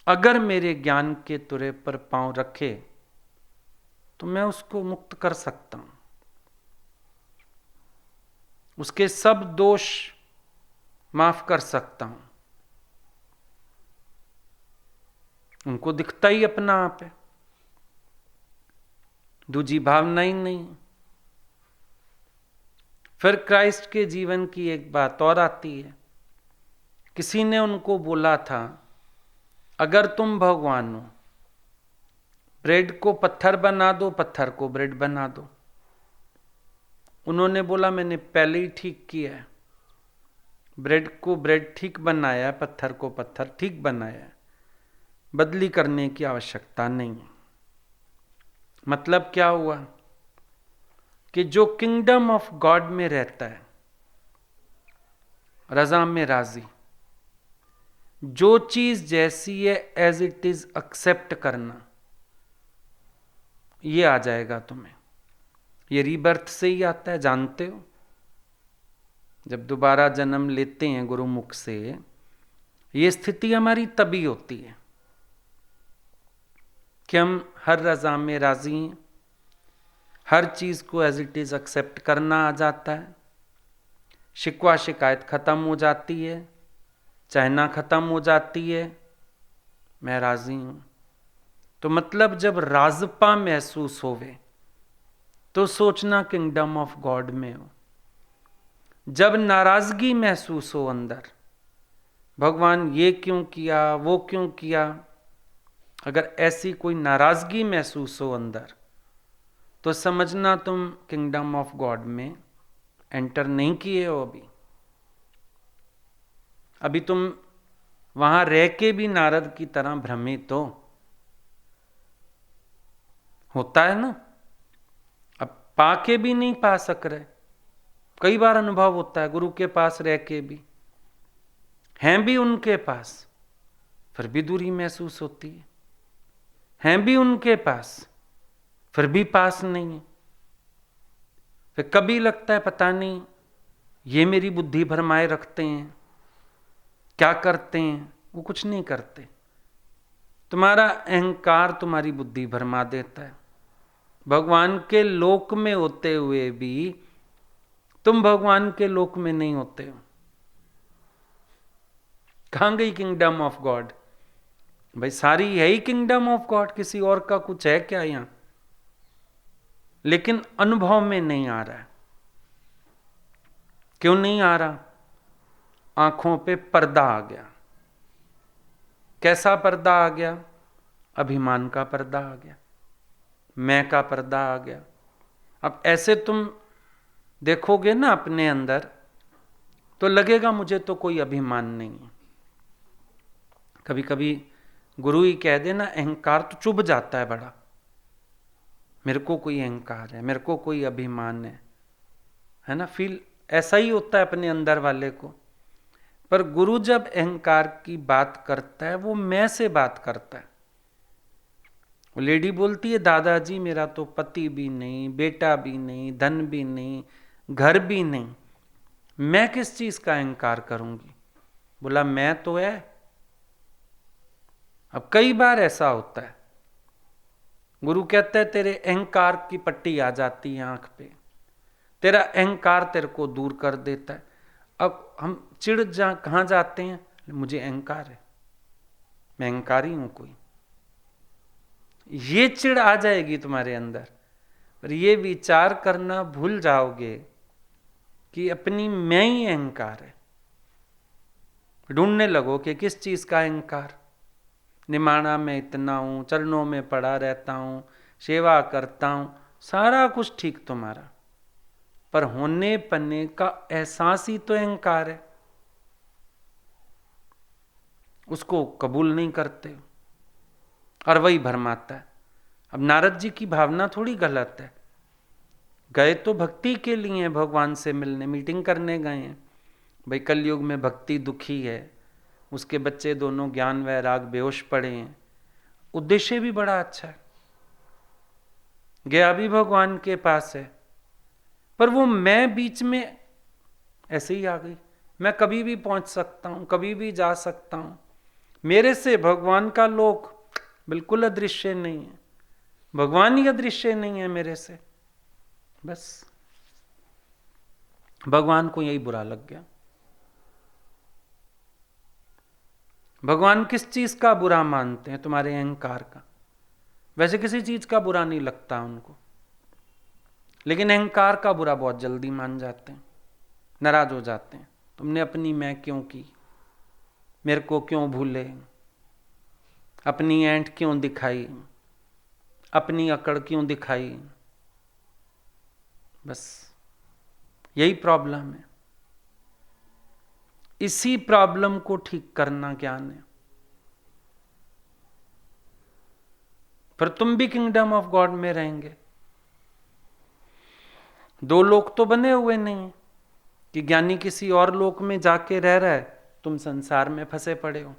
अगर मेरे ज्ञान के तुरे पर पांव रखे तो मैं उसको मुक्त कर सकता हूं, उसके सब दोष माफ कर सकता हूं। उनको दिखता ही अपना आप है, दूजी भावना ही नहीं। फिर क्राइस्ट के जीवन की एक बात और आती है। किसी ने उनको बोला था अगर तुम भगवान हो, ब्रेड को पत्थर बना दो, पत्थर को ब्रेड बना दो। उन्होंने बोला मैंने पहले ही ठीक किया है, ब्रेड को ब्रेड ठीक बनाया है, पत्थर को पत्थर ठीक बनाया है, बदली करने की आवश्यकता नहीं। मतलब क्या हुआ कि जो किंगडम ऑफ गॉड में रहता है, रजा में राजी, जो चीज जैसी है एज इट इज एक्सेप्ट करना, ये आ जाएगा तुम्हें। ये रीबर्थ से ही आता है, जानते हो। जब दोबारा जन्म लेते हैं गुरुमुख से, ये स्थिति हमारी तभी होती है कि हम हर रजा में राजी हैं, हर चीज को एज इट इज एक्सेप्ट करना आ जाता है, शिकवा शिकायत खत्म हो जाती है, चाहना खत्म हो जाती है, मैं राजी हूं। तो मतलब जब राजपा महसूस होवे तो सोचना किंगडम ऑफ गॉड में हो। जब नाराजगी महसूस हो अंदर, भगवान ये क्यों किया, वो क्यों किया, अगर ऐसी कोई नाराजगी महसूस हो अंदर, तो समझना तुम किंगडम ऑफ गॉड में एंटर नहीं किए हो। अभी तुम वहां रह के भी नारद की तरह भ्रमित हो। होता है ना। अब पाके भी नहीं पा सक रहे, कई बार अनुभव होता है गुरु के पास रह के भी, हैं भी उनके पास, फिर भी दूरी महसूस होती है, हैं भी उनके पास, फिर भी पास नहीं है। फिर कभी लगता है पता नहीं ये मेरी बुद्धि भरमाए रखते हैं, क्या करते हैं। वो कुछ नहीं करते, तुम्हारा अहंकार तुम्हारी बुद्धि भरमा देता है। भगवान के लोक में होते हुए भी तुम भगवान के लोक में नहीं होते हो। कहां गई किंगडम ऑफ गॉड? भाई सारी है ही किंगडम ऑफ गॉड, किसी और का कुछ है क्या यहां? लेकिन अनुभव में नहीं आ रहा है। क्यों नहीं आ रहा? आंखों पे पर्दा आ गया। कैसा पर्दा आ गया? अभिमान का पर्दा आ गया, मैं का पर्दा आ गया। अब ऐसे तुम देखोगे ना अपने अंदर, तो लगेगा मुझे तो कोई अभिमान नहीं है। कभी कभी गुरु ही कह देना, अहंकार तो चुभ जाता है बड़ा, मेरे को कोई अहंकार है, मेरे को कोई अभिमान है ना, फील ऐसा ही होता है अपने अंदर वाले को। पर गुरु जब अहंकार की बात करता है, वो मैं से बात करता है। वो लेडी बोलती है, दादाजी मेरा तो पति भी नहीं, बेटा भी नहीं, धन भी नहीं, घर भी नहीं, मैं किस चीज का अहंकार करूंगी? बोला मैं तो है। अब कई बार ऐसा होता है, गुरु कहता है तेरे अहंकार की पट्टी आ जाती है आंख पे, तेरा अहंकार तेरे को दूर कर देता है। अब हम चिढ़ कहां जाते हैं? मुझे अहंकार है, मैं अहंकारी हूं कोई। ये चिढ़ आ जाएगी तुम्हारे अंदर, पर ये विचार करना भूल जाओगे कि अपनी मैं ही अहंकार है। ढूंढने लगो कि किस चीज का अहंकार। निमाणा में इतना हूं, चरणों में पड़ा रहता हूं, सेवा करता हूं, सारा कुछ ठीक तुम्हारा, पर होने पन्ने का एहसास ही तो अहंकार है। उसको कबूल नहीं करते और वही भरमाता है। अब नारद जी की भावना थोड़ी गलत है, गए तो भक्ति के लिए भगवान से मिलने, मीटिंग करने गए हैं। भाई कलयुग में भक्ति दुखी है, उसके बच्चे दोनों ज्ञान वैराग बेहोश पड़े हैं, उद्देश्य भी बड़ा अच्छा है, गया भी भगवान के पास है, पर वो मैं बीच में ऐसे ही आ गई। मैं कभी भी पहुंच सकता हूं, कभी भी जा सकता हूं, मेरे से भगवान का लोक बिल्कुल अदृश्य नहीं है, भगवान ही अदृश्य नहीं है मेरे से। बस भगवान को यही बुरा लग गया। भगवान किस चीज का बुरा मानते हैं? तुम्हारे अहंकार का। वैसे किसी चीज का बुरा नहीं लगता उनको, लेकिन अहंकार का बुरा बहुत जल्दी मान जाते हैं, नाराज हो जाते हैं। तुमने अपनी मैं क्यों की, मेरे को क्यों भूले, अपनी ऐंठ क्यों दिखाई, अपनी अकड़ क्यों दिखाई। बस यही प्रॉब्लम है। इसी प्रॉब्लम को ठीक करना ज्ञान है। फिर तुम भी किंगडम ऑफ गॉड में रहेंगे। दो लोक तो बने हुए नहीं कि ज्ञानी किसी और लोक में जाके रह रहा है, तुम संसार में फंसे पड़े हो।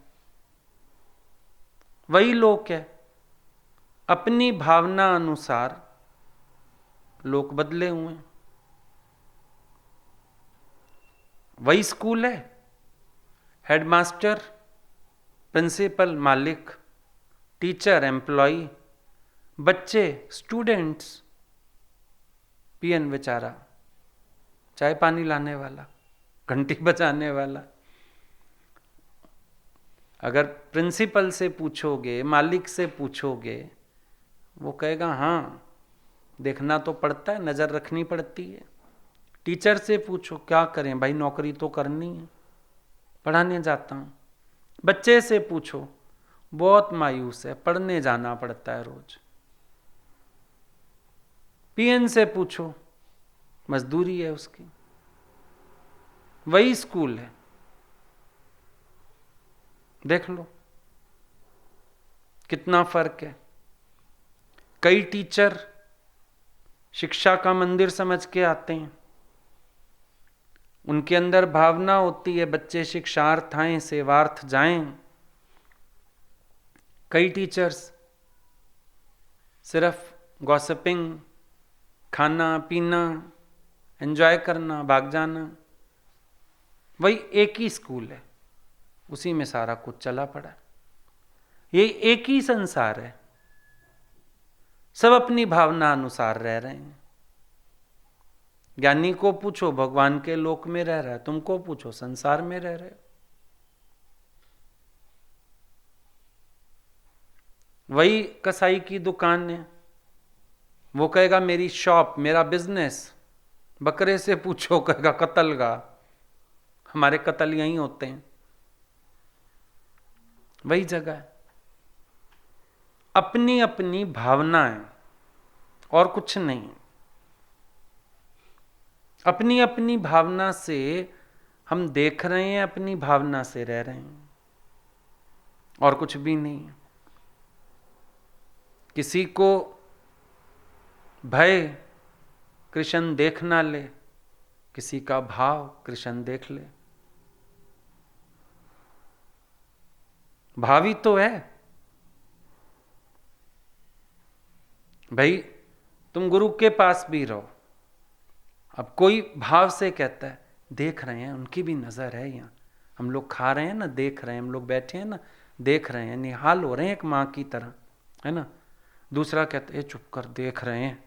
वही लोक है, अपनी भावना अनुसार लोक बदले हुए। वही स्कूल है, हेडमास्टर, प्रिंसिपल, मालिक, टीचर, एम्प्लॉई, बच्चे, स्टूडेंट्स, पीएन बेचारा, चाय पानी लाने वाला, घंटी बजाने वाला। अगर प्रिंसिपल से पूछोगे, मालिक से पूछोगे, वो कहेगा हाँ देखना तो पड़ता है, नजर रखनी पड़ती है। टीचर से पूछो, क्या करें भाई, नौकरी तो करनी है, पढ़ाने जाता हूं। बच्चे से पूछो, बहुत मायूस है, पढ़ने जाना पड़ता है रोज। पीएन से पूछो, मजदूरी है उसकी। वही स्कूल है, देख लो कितना फर्क है। कई टीचर शिक्षा का मंदिर समझ के आते हैं, उनके अंदर भावना होती है बच्चे शिक्षार्थ आएं, सेवार्थ जाएं। कई टीचर्स सिर्फ गॉसिपिंग, खाना पीना, एंजॉय करना, भाग जाना, वही एक ही स्कूल है, उसी में सारा कुछ चला पड़ा है। ये एक ही संसार है, सब अपनी भावना अनुसार रह रहे हैं। ज्ञानी को पूछो भगवान के लोक में रह रहा है, तुमको पूछो संसार में रह रहे हो। वही कसाई की दुकान है, वो कहेगा मेरी शॉप, मेरा बिजनेस। बकरे से पूछो, कहेगा कतलगा, हमारे कत्ल यहीं होते हैं। वही जगह है, अपनी अपनी भावनाएं और कुछ नहीं। अपनी अपनी भावना से हम देख रहे हैं, अपनी भावना से रह रहे हैं, और कुछ भी नहीं। किसी को भय कृष्ण देख ना ले, किसी का भाव कृष्ण देख ले। भावी तो है भाई, तुम गुरु के पास भी रहो, अब कोई भाव से कहता है देख रहे हैं, उनकी भी नजर है यहाँ, हम लोग खा रहे हैं ना, देख रहे हैं, हम लोग बैठे हैं ना, देख रहे हैं, निहाल हो रहे हैं एक माँ की तरह, है ना। दूसरा कहता है चुप कर, देख रहे हैं।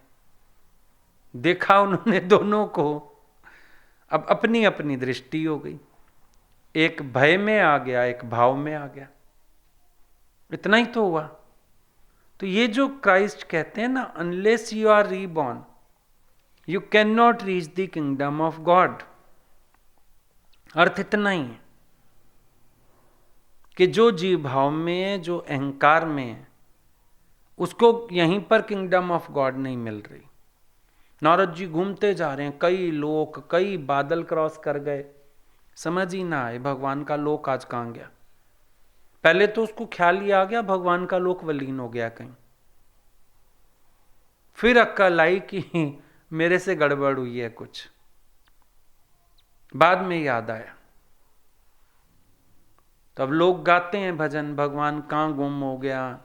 देखा उन्होंने दोनों को, अब अपनी अपनी दृष्टि हो गई, एक भय में आ गया, एक भाव में आ गया, इतना ही तो हुआ। तो ये जो क्राइस्ट कहते हैं ना, unless you are reborn you can not reach the kingdom of God, अर्थ इतना ही है कि जो जीव भाव में है, जो अहंकार में है, उसको यहीं पर किंगडम ऑफ गॉड नहीं मिल रही। नारद जी घूमते जा रहे हैं, कई लोक, कई बादल क्रॉस कर गए, समझ ही ना आए भगवान का लोक आज कहां गया। पहले तो उसको ख्याल ही आ गया भगवान का लोक वलीन हो गया कहीं, फिर अक्ल आई कि मेरे से गड़बड़ हुई है कुछ, बाद में याद आया। तब लोग गाते हैं भजन, भगवान कहाँ गुम हो गया,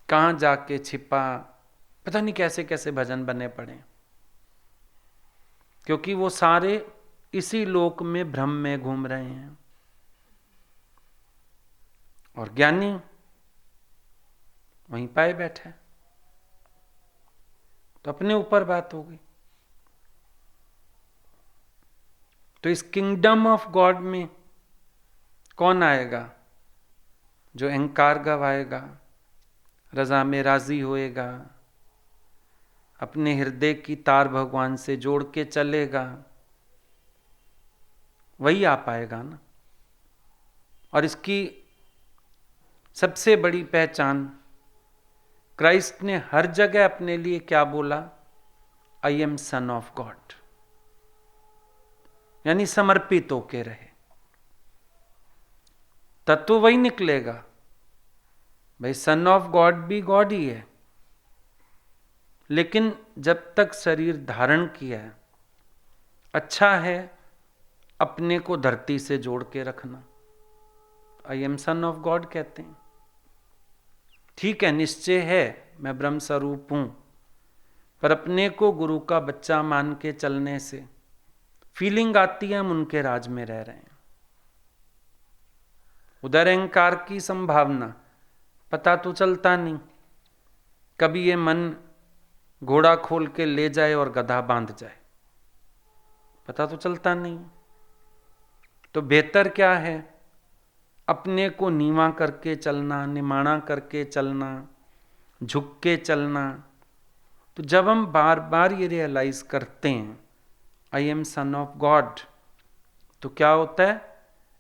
कहाँ जाके छिपा, पता नहीं कैसे कैसे भजन बने पड़े, क्योंकि वो सारे इसी लोक में भ्रम में घूम रहे हैं। और ज्ञानी वहीं पाए बैठे, तो अपने ऊपर बात हो गई। तो इस किंगडम ऑफ गॉड में कौन आएगा? जो अहंकार गवाएगा, रजा में राजी होएगा, अपने हृदय की तार भगवान से जोड़ के चलेगा, वही आ पाएगा ना। और इसकी सबसे बड़ी पहचान, क्राइस्ट ने हर जगह अपने लिए क्या बोला? आई एम सन ऑफ गॉड, यानी समर्पित होके रहे। तत्व वही निकलेगा भाई, सन ऑफ गॉड भी गॉड ही है, लेकिन जब तक शरीर धारण किया है, अच्छा है अपने को धरती से जोड़ के रखना। आई एम सन ऑफ गॉड कहते हैं। ठीक है, निश्चय है मैं ब्रह्म स्वरूप हूं, पर अपने को गुरु का बच्चा मान के चलने से फीलिंग आती है हम उनके राज में रह रहे हैं। उधर अहंकार की संभावना, पता तो चलता नहीं, कभी ये मन घोड़ा खोल के ले जाए और गधा बांध जाए, पता तो चलता नहीं। तो बेहतर क्या है? अपने को नीवा करके चलना, निमाणा करके चलना, झुक के चलना। तो जब हम बार बार ये रियलाइज करते हैं आई एम सन ऑफ गॉड, तो क्या होता है?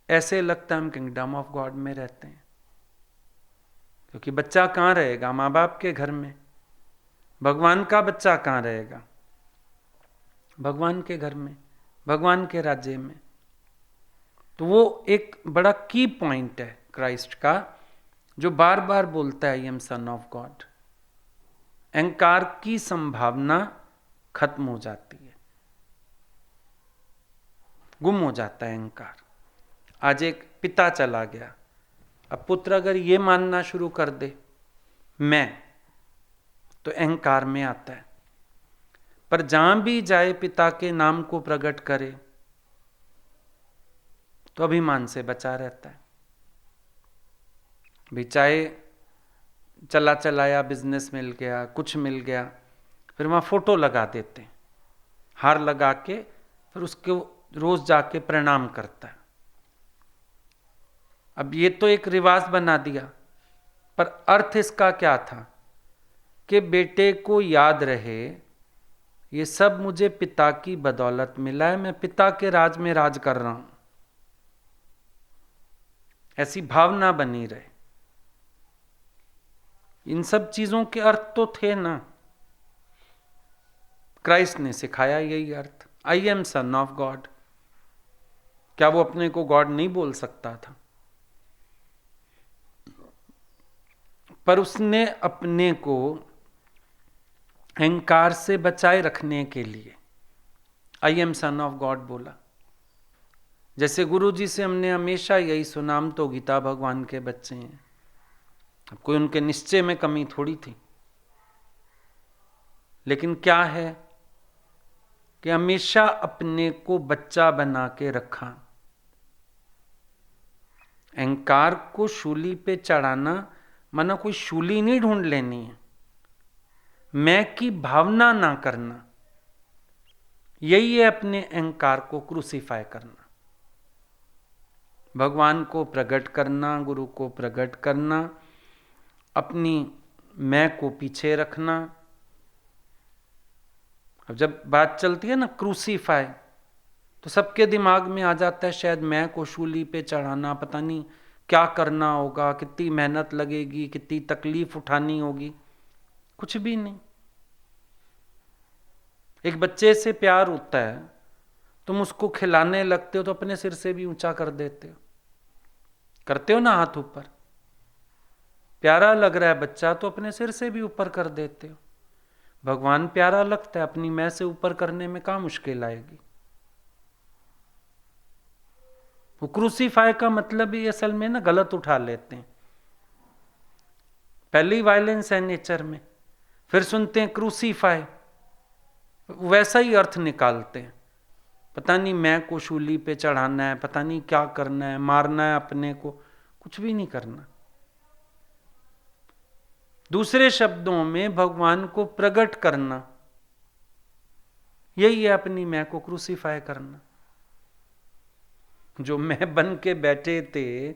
ऐसे लगता है हम किंगडम ऑफ गॉड में रहते हैं। क्योंकि बच्चा कहाँ रहेगा? माँ बाप के घर में। भगवान का बच्चा कहाँ रहेगा? भगवान के घर में, भगवान के राज्य में। तो वो एक बड़ा की पॉइंट है क्राइस्ट का, जो बार बार बोलता है आई एम सन ऑफ गॉड। अहंकार की संभावना खत्म हो जाती है, गुम हो जाता है अहंकार। आज एक पिता चला गया, अब पुत्र अगर ये मानना शुरू कर दे मैं, तो अहंकार में आता है। पर जहां भी जाए पिता के नाम को प्रकट करे तो अभिमान से बचा रहता है। भी चाहे चला चलाया बिजनेस मिल गया, कुछ मिल गया, फिर वहां फोटो लगा देते हैं, हार लगा के, फिर उसको रोज जाके प्रणाम करता है। अब ये तो एक रिवाज बना दिया, पर अर्थ इसका क्या था कि बेटे को याद रहे ये सब मुझे पिता की बदौलत मिला है, मैं पिता के राज में राज कर रहा हूं, ऐसी भावना बनी रहे। इन सब चीजों के अर्थ तो थे ना, क्राइस्ट ने सिखाया यही अर्थ, I am son of God. क्या वो अपने को गॉड नहीं बोल सकता था? पर उसने अपने को अहंकार से बचाए रखने के लिए आई एम सन ऑफ गॉड बोला। जैसे गुरु जी से हमने हमेशा यही सुना, हम तो गीता भगवान के बच्चे हैं। अब कोई उनके निश्चय में कमी थोड़ी थी, लेकिन क्या है कि हमेशा अपने को बच्चा बना के रखा। अहंकार को शूली पे चढ़ाना माना कोई शूली नहीं ढूंढ लेनी है, मैं की भावना ना करना, यही है अपने अहंकार को क्रूसीफाई करना। भगवान को प्रकट करना, गुरु को प्रकट करना, अपनी मैं को पीछे रखना। अब जब बात चलती है ना क्रूसीफाई, तो सबके दिमाग में आ जाता है शायद मैं को शूली पे चढ़ाना, पता नहीं क्या करना होगा, कितनी मेहनत लगेगी, कितनी तकलीफ उठानी होगी। कुछ भी नहीं। एक बच्चे से प्यार होता है, तुम उसको खिलाने लगते हो तो अपने सिर से भी ऊंचा कर देते हो, करते हो ना हाथ ऊपर। प्यारा लग रहा है बच्चा तो अपने सिर से भी ऊपर कर देते हो। भगवान प्यारा लगता है, अपनी मैं से ऊपर करने में क्या मुश्किल आएगी। वो क्रूसीफाई का मतलब ही असल में ना गलत उठा लेते हैं। पहली वायलेंस है नेचर में, फिर सुनते हैं क्रूसीफाई, वैसा ही अर्थ निकालते हैं। पता नहीं मैं को शूली पे चढ़ाना है, पता नहीं क्या करना है, मारना है अपने को, कुछ भी नहीं करना। दूसरे शब्दों में भगवान को प्रकट करना, यही है अपनी मैं को क्रूसीफाई करना। जो मैं बन के बैठे थे,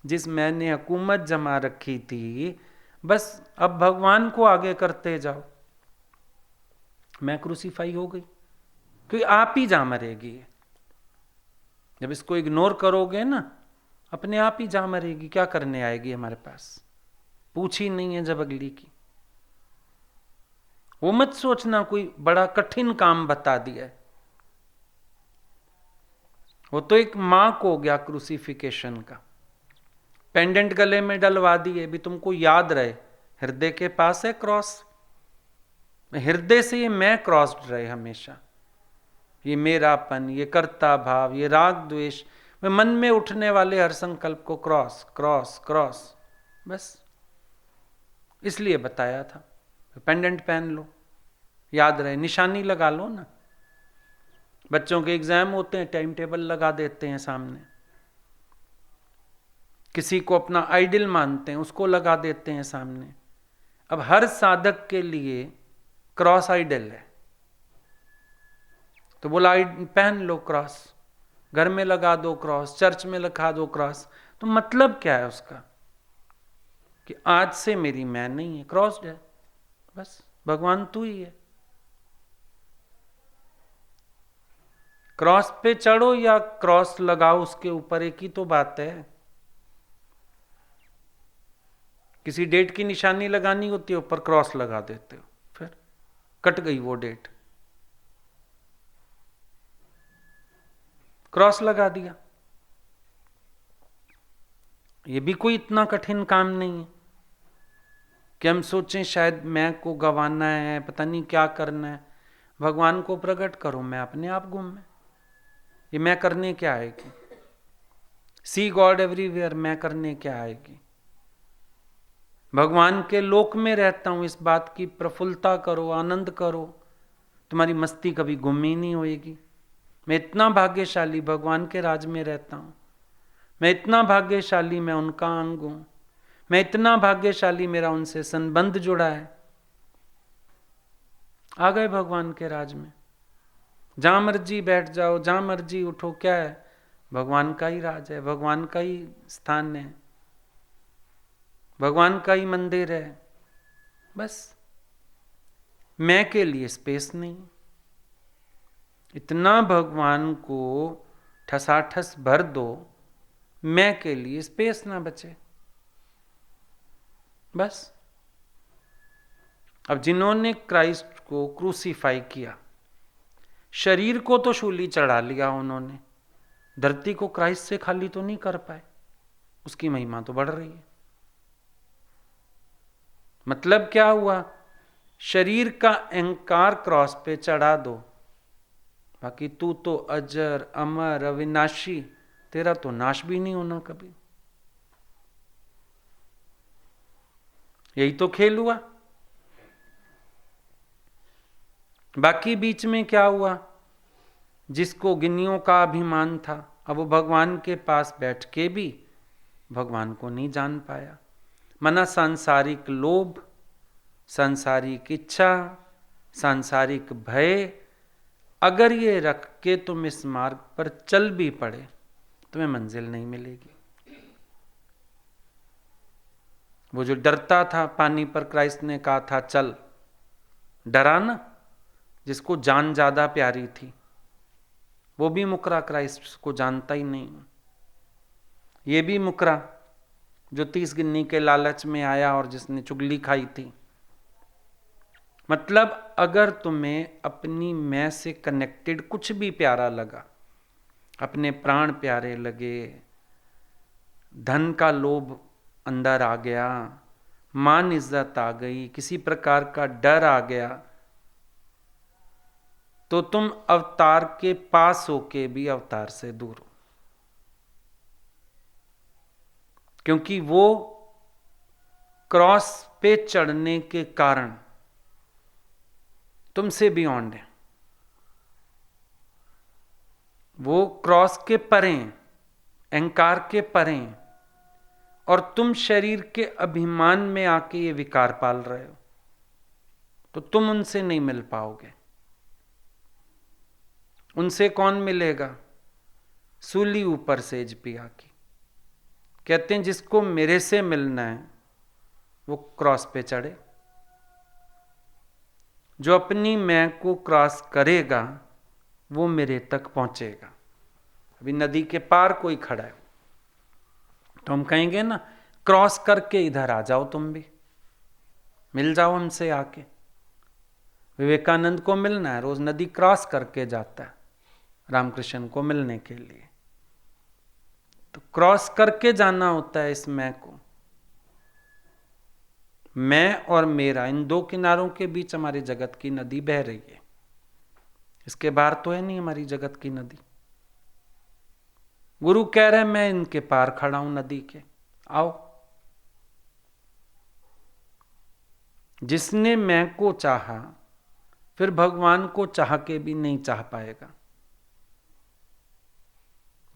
जिस मैंने हुकूमत जमा रखी थी, बस अब भगवान को आगे करते जाओ। मैं क्रूसीफाई हो गई, क्योंकि आप ही जा मरेगी। जब इसको इग्नोर करोगे ना, अपने आप ही जा मरेगी। क्या करने आएगी हमारे पास? पूछ ही नहीं है जब अगली की। वो मत सोचना कोई बड़ा कठिन काम बता दिया है। वो तो एक मार्क हो गया क्रूसिफिकेशन का। पेंडेंट गले में डलवा दिए, भी तुमको याद रहे हृदय के पास है क्रॉस। हृदय से ये मैं क्रॉस्ड रहे हमेशा। ये मेरापन, ये कर्ता भाव, ये राग द्वेष, मन में उठने वाले हर संकल्प को क्रॉस क्रॉस क्रॉस, बस इसलिए बताया था। पेंडेंट पहन लो, याद रहे, निशानी लगा लो ना। बच्चों के एग्जाम होते हैं, टाइम टेबल लगा देते हैं सामने। किसी को अपना आइडल मानते हैं, उसको लगा देते हैं सामने। अब हर साधक के लिए क्रॉस आइडल है, तो बोला पहन लो क्रॉस, घर में लगा दो क्रॉस, चर्च में लगा दो क्रॉस। तो मतलब क्या है उसका? कि आज से मेरी मैं नहीं है, क्रॉस्ड है, बस भगवान तू ही है। क्रॉस पे चढ़ो या क्रॉस लगाओ उसके ऊपर, एक ही तो बात है। किसी डेट की निशानी लगानी होती है, ऊपर क्रॉस लगा देते हो, फिर कट गई वो डेट, क्रॉस लगा दिया। ये भी कोई इतना कठिन काम नहीं है कि हम सोचें शायद मैं को गंवाना है, पता नहीं क्या करना है। भगवान को प्रकट करो, मैं अपने आप गुम में, ये मैं करने क्या आएगी? सी गॉड एवरीवेयर, मैं करने क्या आएगी? भगवान के लोक में रहता हूं, इस बात की प्रफुल्लता करो, आनंद करो, तुम्हारी मस्ती कभी गुम ही नहीं होएगी। मैं इतना भाग्यशाली भगवान के राज में रहता हूं, मैं इतना भाग्यशाली मैं उनका अंग हूं, मैं इतना भाग्यशाली मेरा उनसे संबंध जुड़ा है। आ गए भगवान के राज में, जहां मर्जी बैठ जाओ, जहां मर्जी उठो, क्या है? भगवान का ही राज है, भगवान का ही स्थान है, भगवान का ही मंदिर है। बस मैं के लिए स्पेस नहीं। इतना भगवान को ठसाठस भर दो, मैं के लिए स्पेस ना बचे। बस अब जिन्होंने क्राइस्ट को क्रूसीफाई किया, शरीर को तो शूली चढ़ा लिया उन्होंने, धरती को क्राइस्ट से खाली तो नहीं कर पाए। उसकी महिमा तो बढ़ रही है। मतलब क्या हुआ? शरीर का अहंकार क्रॉस पे चढ़ा दो, बाकी तू तो अजर अमर अविनाशी, तेरा तो नाश भी नहीं होना कभी। यही तो खेल हुआ। बाकी बीच में क्या हुआ? जिसको गिन्नियों का अभिमान था, अब वो भगवान के पास बैठ के भी भगवान को नहीं जान पाया। मना सांसारिक लोभ, सांसारिक इच्छा, सांसारिक भय, अगर ये रख के तुम इस मार्ग पर चल भी पड़े, तुम्हें मंजिल नहीं मिलेगी। वो जो डरता था, पानी पर क्राइस्ट ने कहा था चल, डरा ना, जिसको जान ज्यादा प्यारी थी, वो भी मुकरा, क्राइस्ट को जानता ही नहीं। ये भी मुकरा जो 30 गिन्नी के लालच में आया और जिसने चुगली खाई थी। मतलब अगर तुम्हें अपनी मैं से कनेक्टेड कुछ भी प्यारा लगा, अपने प्राण प्यारे लगे, धन का लोभ अंदर आ गया, मान इज्जत आ गई, किसी प्रकार का डर आ गया, तो तुम अवतार के पास होके भी अवतार से दूर हो। क्योंकि वो क्रॉस पे चढ़ने के कारण तुमसे बियॉन्ड है। वो क्रॉस के परे हैं, अहंकार के परे हैं, और तुम शरीर के अभिमान में आके ये विकार पाल रहे हो, तो तुम उनसे नहीं मिल पाओगे। उनसे कौन मिलेगा? सूली ऊपर सेज पिया की। कहते हैं जिसको मेरे से मिलना है वो क्रॉस पे चढ़े। जो अपनी मैं को क्रॉस करेगा वो मेरे तक पहुंचेगा। अभी नदी के पार कोई खड़ा है तो हम कहेंगे ना, क्रॉस करके इधर आ जाओ, तुम भी मिल जाओ हमसे आके। विवेकानंद को मिलना है, रोज नदी क्रॉस करके जाता है रामकृष्ण को मिलने के लिए। तो क्रॉस करके जाना होता है इस मैं को। मैं और मेरा, इन दो किनारों के बीच हमारी जगत की नदी बह रही है। इसके बाहर तो है नहीं हमारी जगत की नदी। गुरु कह रहे मैं इनके पार खड़ा हूं नदी के, आओ। जिसने मैं को चाहा, फिर भगवान को चाह के भी नहीं चाह पाएगा।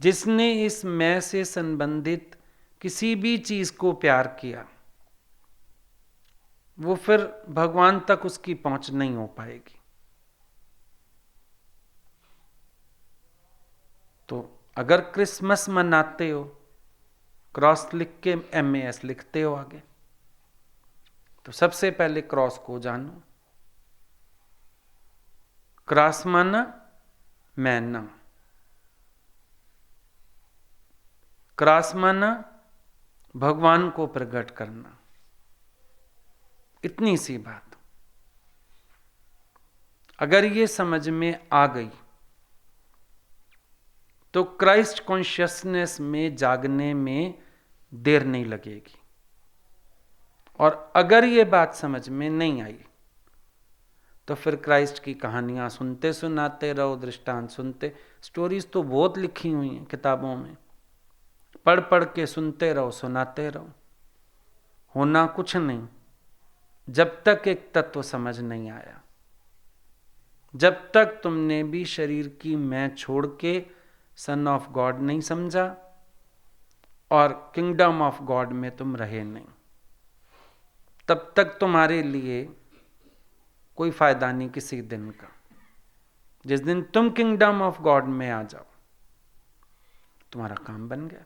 जिसने इस मैं से संबंधित किसी भी चीज को प्यार किया, वो फिर भगवान तक उसकी पहुंच नहीं हो पाएगी। तो अगर क्रिसमस मनाते हो, क्रॉस लिख के MAS लिखते हो आगे, तो सबसे पहले क्रॉस को जानो। क्रॉस माना मैं ना, क्रॉस माना भगवान को प्रकट करना। इतनी सी बात अगर ये समझ में आ गई तो क्राइस्ट कॉन्शियसनेस में जागने में देर नहीं लगेगी। और अगर ये बात समझ में नहीं आई तो फिर क्राइस्ट की कहानियां सुनते सुनाते रहो, दृष्टांत सुनते। स्टोरीज तो बहुत लिखी हुई हैं किताबों में, पढ़ पढ़ के सुनते रहो, सुनाते रहो। होना कुछ नहीं जब तक एक तत्व समझ नहीं आया, जब तक तुमने भी शरीर की मैं छोड़ के सन ऑफ गॉड नहीं समझा और किंगडम ऑफ गॉड में तुम रहे नहीं, तब तक तुम्हारे लिए कोई फायदा नहीं किसी दिन का। जिस दिन तुम किंगडम ऑफ गॉड में आ जाओ, तुम्हारा काम बन गया।